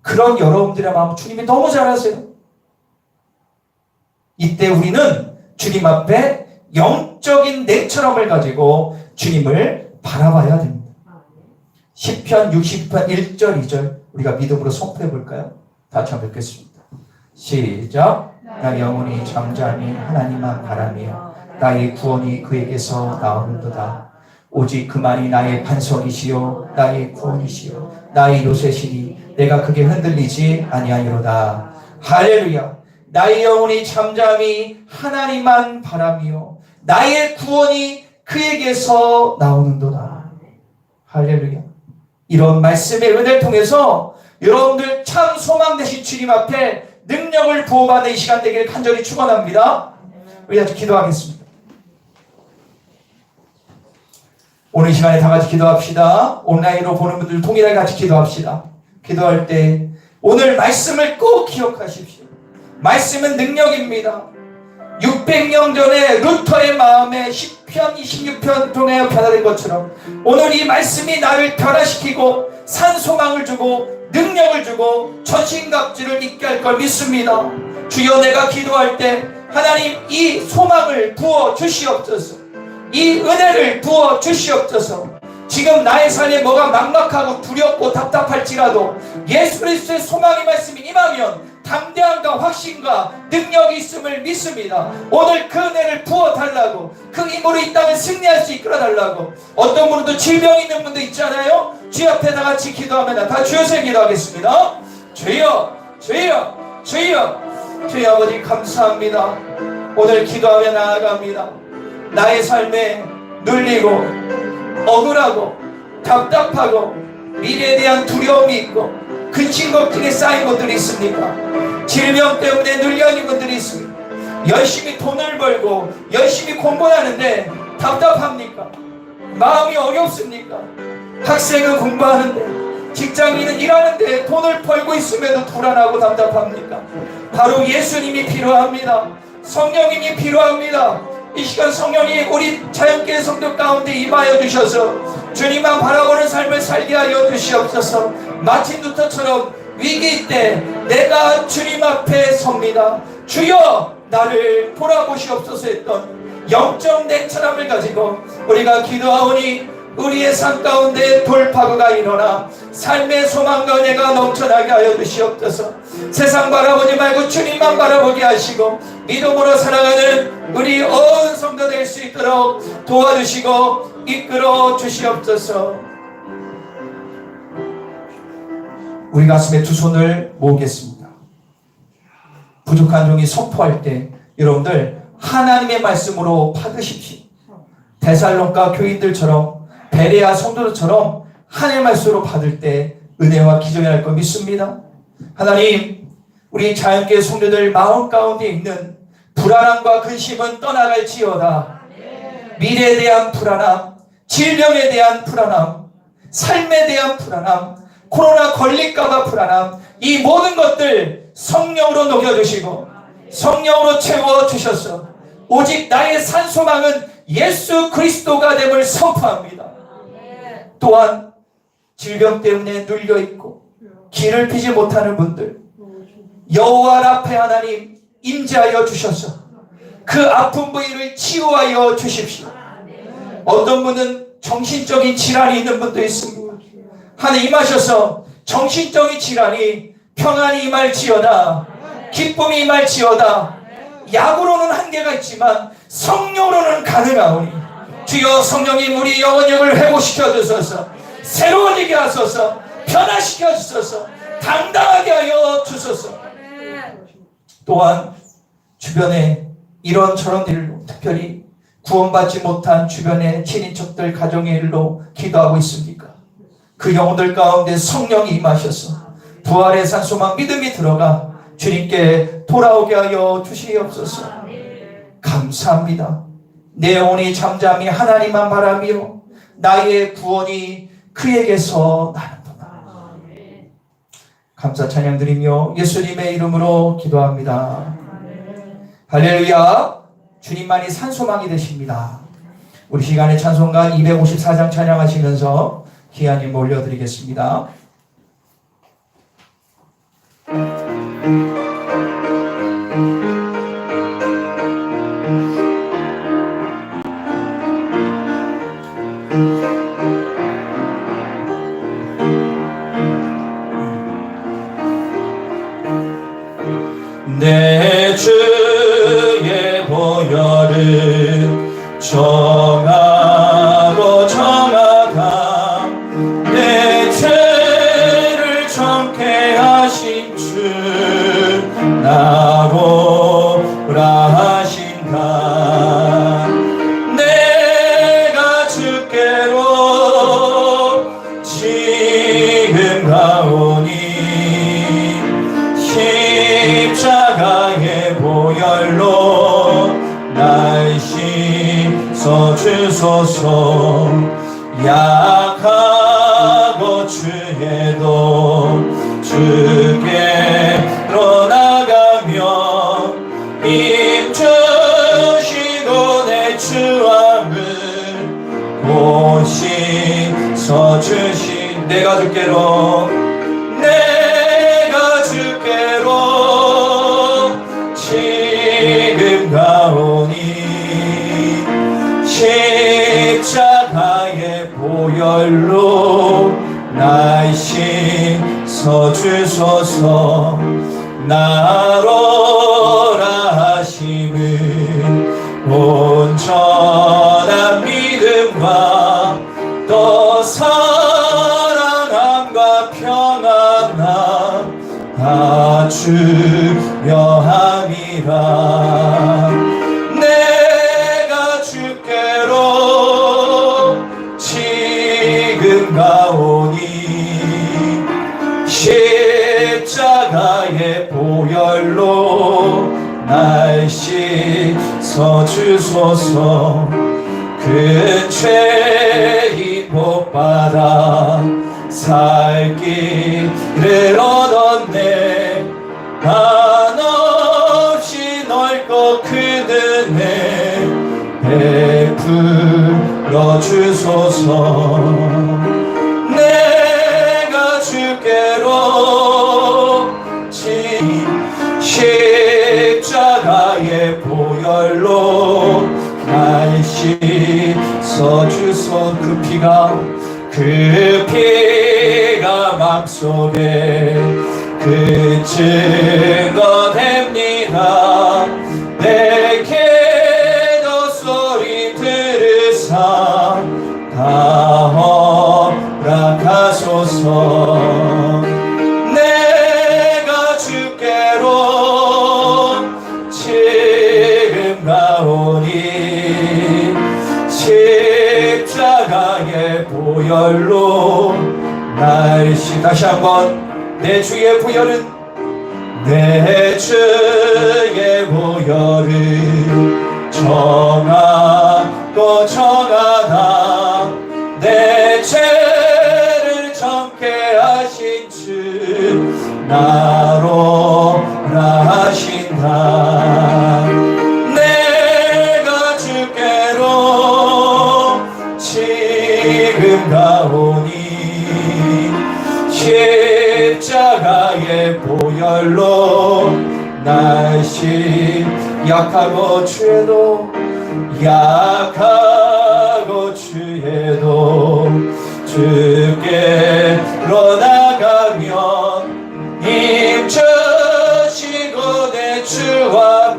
S1: 그런 여러분들의 마음 주님이 너무 잘 아세요. 이때 우리는 주님 앞에 영적인 냉철함을 가지고 주님을 바라봐야 됩니다. 시편 60편 1절 2절 우리가 믿음으로 선포해 볼까요? 다시 한번 읽겠습니다. 시작. 나 영혼이 잠잠히 하나님만 바라며 나의 구원이 그에게서 나오는도다. 오직 그만이 나의 반석이시요 나의 구원이시요 나의 요새시니 내가 크게 흔들리지 아니하리로다. 할렐루야. 나의 영혼이 잠잠히 하나님만 바라며 나의 구원이 그에게서 나오는도다. 할렐루야. 이런 말씀의 은혜를 통해서 여러분들 참 소망 되신 주님 앞에 능력을 부어받는 이 시간 되기를 간절히 축원합니다. 우리 같이 기도하겠습니다. 오늘 이 시간에 다 같이 기도합시다. 온라인으로 보는 분들 동일하게 같이 기도합시다. 기도할 때 오늘 말씀을 꼭 기억하십시오. 말씀은 능력입니다. 600년 전에 루터의 마음에 10편, 26편 통해 변화된 것처럼 오늘 이 말씀이 나를 변화시키고 산소망을 주고 능력을 주고 전신갑주를 잊게 할 걸 믿습니다. 주여, 내가 기도할 때 하나님 이 소망을 부어 주시옵소서. 이 은혜를 부어 주시옵소서. 지금 나의 삶에 뭐가 막막하고 두렵고 답답할지라도 예수 그리스도의 소망의 말씀이 임하면 담대함과 확신과 능력이 있음을 믿습니다. 오늘 그 은혜를 부어달라고, 그 힘으로 이 땅을 승리할 수 이끌어달라고. 어떤 분은 또 질병 있는 분도 있잖아요. 주 앞에 다 같이 기도하면 다 주여서 기도하겠습니다. 주여, 주여, 주여, 주여 아버지 감사합니다. 오늘 기도하며 나아갑니다. 나의 삶에 눌리고 억울하고 답답하고 미래에 대한 두려움이 있고 근심 걱정에 쌓인 것들이 있습니까? 질병 때문에 눌려있는 분들이 있습니다. 열심히 돈을 벌고 열심히 공부하는데 답답합니까? 마음이 어렵습니까? 학생은 공부하는데 직장인은 일하는데 돈을 벌고 있음에도 불안하고 답답합니까? 바로 예수님이 필요합니다. 성령님이 필요합니다. 이 시간 성령이 우리 자연계 성도 가운데 임하여 주셔서 주님만 바라보는 삶을 살게 하여 주시옵소서. 마침 루터처럼 위기 때 내가 주님 앞에 섭니다. 주여 나를 돌아보시옵소서 했던 영적 냉철함을 가지고 우리가 기도하오니 우리의 삶 가운데 돌파구가 일어나 삶의 소망과 은혜가 넘쳐나게 하여 주시옵소서. 세상 바라보지 말고 주님만 바라보게 하시고 믿음으로 살아가는 우리 온 성도 될 수 있도록 도와주시고 이끌어 주시옵소서. 우리 가슴에 두 손을 모으겠습니다. 부족한 종이 선포할 때 여러분들 하나님의 말씀으로 받으십시오. 데살로니가 교인들처럼 베레아 성도들처럼 하나님의 말씀으로 받을 때 은혜와 기적이 날 거 믿습니다. 하나님, 우리 자연계 성도들 마음 가운데 있는 불안함과 근심은 떠나갈지어다. 미래에 대한 불안함, 질병에 대한 불안함, 삶에 대한 불안함, 코로나 걸릴까봐 불안함, 이 모든 것들 성령으로 녹여주시고 성령으로 채워주셔서 오직 나의 산소망은 예수 그리스도가 됨을 선포합니다. 또한 질병 때문에 눌려있고 길을 피지 못하는 분들 여호와 라파 하나님 임재하여 주셔서 그 아픈 부위를 치유하여 주십시오. 어떤 분은 정신적인 질환이 있는 분도 있습니다. 하나님 임하셔서 정신적인 질환이 평안이 임할지어다, 기쁨이 임할지어다. 약으로는 한계가 있지만 성령으로는 가능하오니 주여 성령님 우리 영혼력을 회복시켜 주소서. 새로워지게 하소서. 변화시켜 주소서. 당당하게 하여 주소서. 또한 주변에 이런저런 일로 특별히 구원받지 못한 주변의 친인척들 가정의 일로 기도하고 있습니까? 그 영혼들 가운데 성령이 임하셔서 부활의 산소망 믿음이 들어가 주님께 돌아오게 하여 주시옵소서. 감사합니다. 내 영혼이 잠잠히 하나님만 바라며 나의 구원이 그에게서 나는구나. 감사 찬양 드리며 예수님의 이름으로 기도합니다. 할렐루야. 주님만이 산소망이 되십니다. 우리 시간에 찬송가 254장 찬양하시면서 기한님 올려드리겠습니다. 내 주의 보혈은 정하고 정하다. 내 죄를 정케하신 주 나오라 하신다. 내가 주께로 지금 가오니 십자가의 보혈로 날 씻어 주소서. 약하고 주에도 주께로 나가며 입 주시고 내 주함을 곧 씻어 주신 내가 주께로 지금 가오니 십자가의 보혈로 날씨 서주소서. 나로라 하심은 온전한 믿음과 또 사랑함과 평안함 다 주려 함이라. 내가 주께로 지금 가오니 십자가의 보혈로 날 씻어 주소서. 그 죄인 복받아 살 길을 얻었네. 한없이 넓고 큰 은혜 베풀어 주소서. 내가 주께로 십자가의 보혈로 날 씻어 주소. 그 피가 맘속에 그 증거됩니다. 내게도 소리 들으사 다 허락하소서. 내가 주께로 지금 가오니 십자가의 보혈로 날씨. 다시 한번 내 주의 보혈은 내 주의 보혈은 정하고 정하다. 내 죄를 정케 하신 주 나로라 하신다. 내가 주께로 지금 가오니 십자가의 보혈로 날씨 약하고 죄도 주께로 나가면 힘주시고 내 주와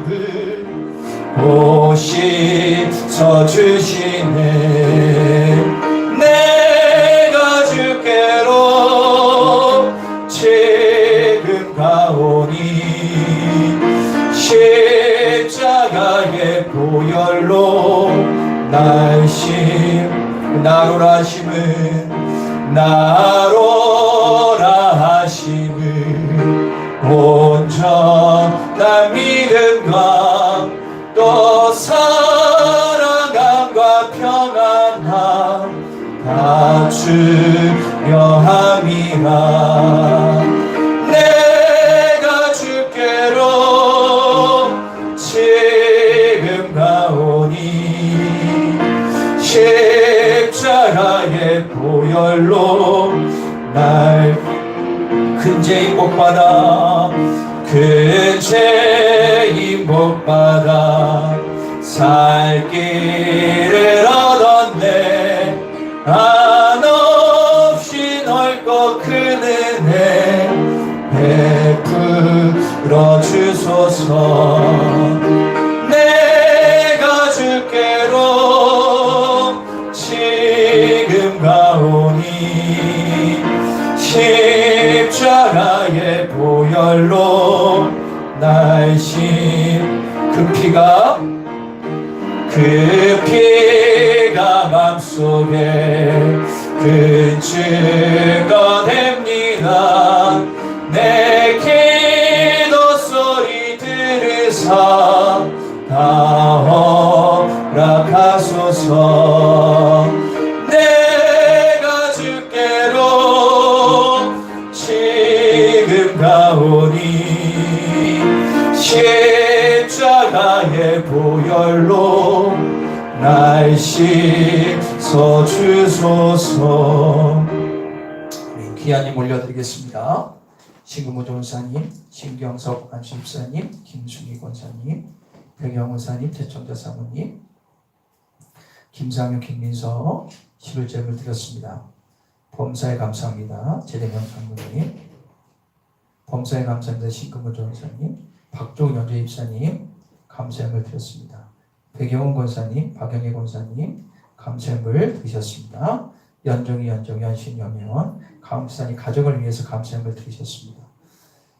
S1: 오시서 주시네. 내가 주께로 지금 가오니 십자가의 보혈로 날씨. 나로라 하심은 온전한 믿음과 또 사랑함과 평안함 다 주려 함이라. 내가 주께로 지금 가오니 십자가의 보혈로 날 큰 죄인 복받아 큰 죄인 복받아 살 길을 얻었네. 한없이 넓고 큰 은혜 베풀어 주소서. 내가 주께로 지금 가오니 십자가의 보혈로 날씨. 그 피가 맘속에 그 증거됩니다. 내 기도 소리 들으사 다 허락하소서. 내가 주께로 지금 가오니 십자가의 보혈로 날 씻어 주소서. 귀하님 올려드리겠습니다. 신금호 전사님, 신경석 안심사님, 김순희 권사님, 백영훈사님, 대청자 사모님, 김상윤, 김민서, 11제물 드렸습니다. 범사에 감사합니다. 제대명 장로님, 범사에 감사합니다. 신금문 전사님, 박종훈 연재 입사님 감사함을 드렸습니다. 백영훈 권사님, 박영애 권사님 감사함을 드리셨습니다. 연정이 연신 연회원 감사님 가정을 위해서 감사함을 드리셨습니다.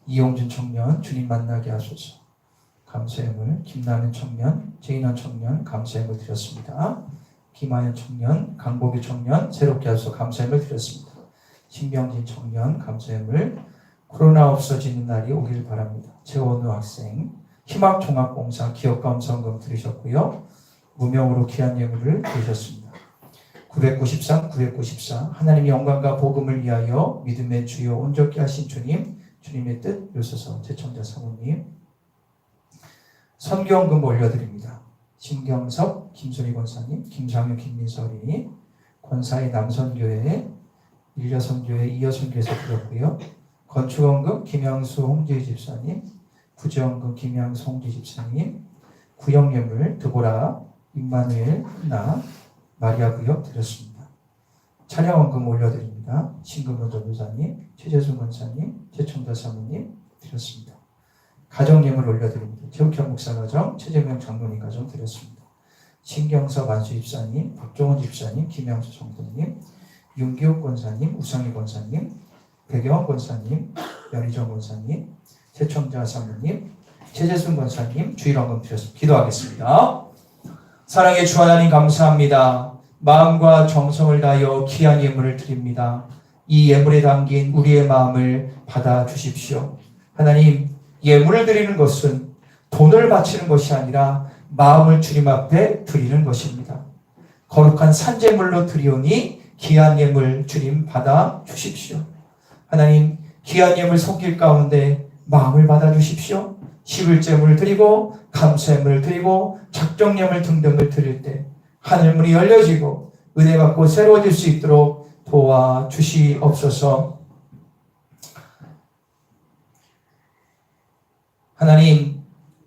S1: 이용준 청년 주님 만나게 하소서 감사함을, 김나는 청년, 제인원 청년 감사함을 드렸습니다. 김하연 청년, 강보기 청년 새롭게 하소서 감사함을 드렸습니다. 신병진 청년 감사함을, 코로나 없어지는 날이 오길 바랍니다. 최원우 학생 희망종합봉사 기업감성금 들으셨고요. 무명으로 귀한 예물을 드리셨습니다. 993, 994 하나님의 영광과 복음을 위하여 믿음의 주요 온전케 하신 주님, 주님의 뜻 이루소서. 제청자 사모님 선교헌금 올려드립니다. 신경섭, 김소리 권사님, 김장윤, 김민서 어린이, 권사의 남선교회, 일여선교회, 이여선교회에서 드렸고요. 건축헌금 김양수, 홍지희 집사님, 부지헌금 김양수, 홍지희 집사님, 구역예물 드보라, 임마누엘, 나, 마리아 구역 드렸습니다. 차량헌금 올려드립니다. 신금문 전도사님, 최재순 권사님, 최청자 사모님 드렸습니다. 가정예물 올려드립니다. 최욱현 목사 가정, 최재명 장로님 가정 드렸습니다. 신경섭 안수 집사님, 박종원 집사님, 김양수 성도님, 윤기욱 권사님, 우상희 권사님, 백영원 권사님, 연희정 권사님, 최청자 사모님, 최재순 권사님 주일헌금 드렸습니다. 기도하겠습니다. 사랑의 주 하나님 감사합니다. 마음과 정성을 다하여 귀한 예물을 드립니다. 이 예물에 담긴 우리의 마음을 받아주십시오. 하나님, 예물을 드리는 것은 돈을 바치는 것이 아니라 마음을 주님 앞에 드리는 것입니다. 거룩한 산제물로 드리오니 귀한 예물 주님 받아주십시오. 하나님, 귀한 예물 손길 가운데 마음을 받아주십시오. 11제물을 드리고 감사예물을 드리고 작정예물 등등을 드릴 때 하늘문이 열려지고 은혜 받고 새로워질 수 있도록 도와주시옵소서. 하나님,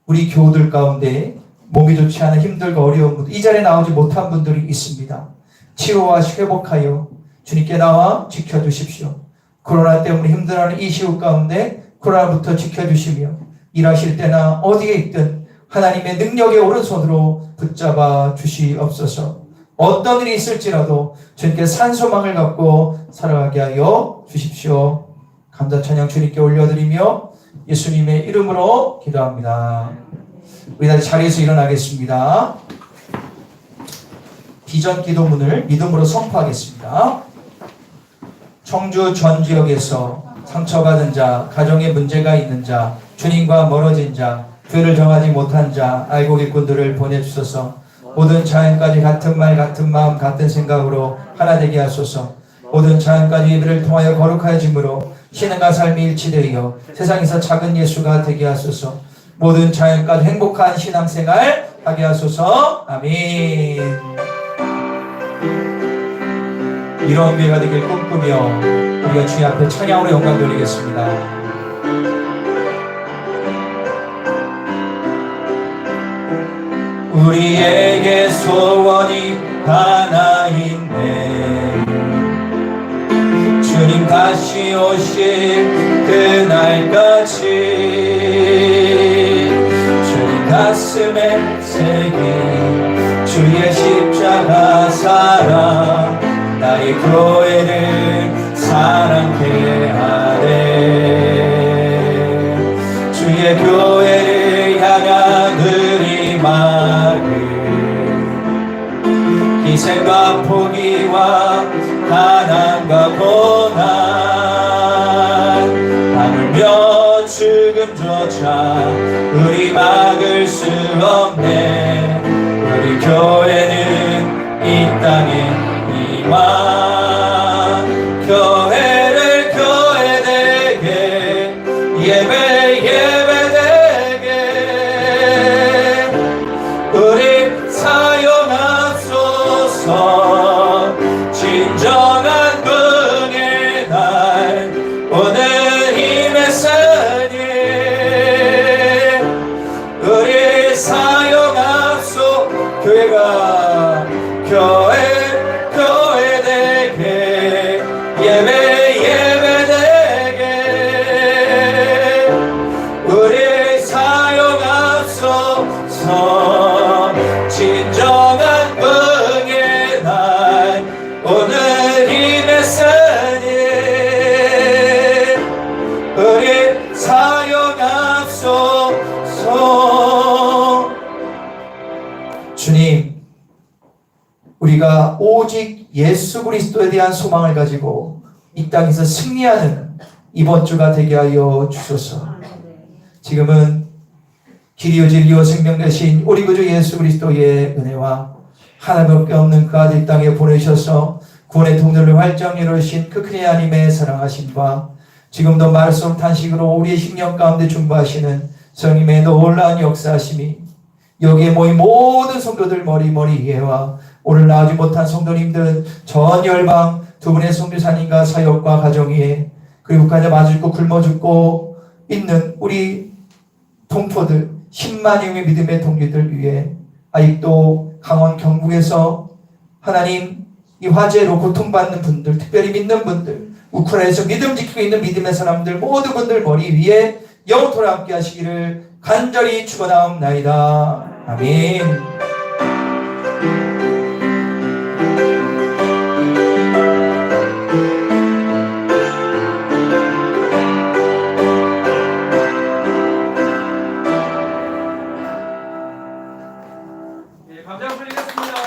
S1: 우리 교우들 가운데 몸이 좋지 않아 힘들고 어려운 분들, 이 자리에 나오지 못한 분들이 있습니다. 치료와 회복하여 주님께 나와 지켜주십시오. 코로나 때문에 힘들어하는 이 시국 가운데 코로나부터 지켜주시며 일하실 때나 어디에 있든 하나님의 능력의 오른손으로 붙잡아 주시옵소서. 어떤 일이 있을지라도 주님께 산소망을 갖고 살아가게 하여 주십시오. 감사 찬양 주님께 올려드리며 예수님의 이름으로 기도합니다. 우리 다시 자리에서 일어나겠습니다. 비전 기도문을 믿음으로 선포하겠습니다. 청주 전 지역에서 상처받은 자, 가정에 문제가 있는 자, 주님과 멀어진 자, 교회를 정하지 못한 자, 알고 일꾼들을 보내주소서. 모든 자연까지 같은 말, 같은 마음, 같은 생각으로 하나 되게 하소서. 모든 자연까지 예배를 통하여 거룩해짐으로 신앙과 삶이 일치되어 세상에서 작은 예수가 되게 하소서. 모든 자연까지 행복한 신앙생활 하게 하소서. 아멘. 이런 교회가 되길 꿈꾸며 우리가 주의 앞에 찬양으로 영광 돌리겠습니다. 우리에게 소원이 하나 있네. 주님 다시 오실 그날까지 주님 가슴에 새긴 주의 십자가 사랑, 나의 교회를 사랑케 하네. 주의 교회를 향한 의리만을 희생과 포기와 가난과 고난, 하물며 죽음조차 우리 막을 수 없네. 우리 교회는 이 땅에 이만 교회를 교회되게, 예배 예배되게 우리 사용하소서. 예수 그리스도에 대한 소망을 가지고 이 땅에서 승리하는 이번 주가 되게 하여 주소서. 지금은 길이요 진리요 생명 되신 우리 구주 예수 그리스도의 은혜와 하나님밖에 없는 그 아들 땅에 보내셔서 구원의 통로를 활짝 열으신 그 크리 하나님의 사랑하심과 지금도 말씀 탄식으로 우리의 심령 가운데 중보하시는 성님의 놀라운 역사하심이 여기에 모인 모든 성도들 머리 위에와 오늘 나오지 못한 성도님들 전 열방 두 분의 성교사님과 사역과 가정 위에 그리고 가자 맞아 죽고 굶어 죽고 있는 우리 동포들 10만여 명의 믿음의 동기들 위해 아직도 강원 경북에서 하나님 이 화재로 고통받는 분들 특별히 믿는 분들 우크라이나에서 믿음 지키고 있는 믿음의 사람들 모든 분들 머리 위에 영토로 함께 하시기를 간절히 축원하옵나이다. 아멘.
S9: 네, 감장 풀리겠습니다.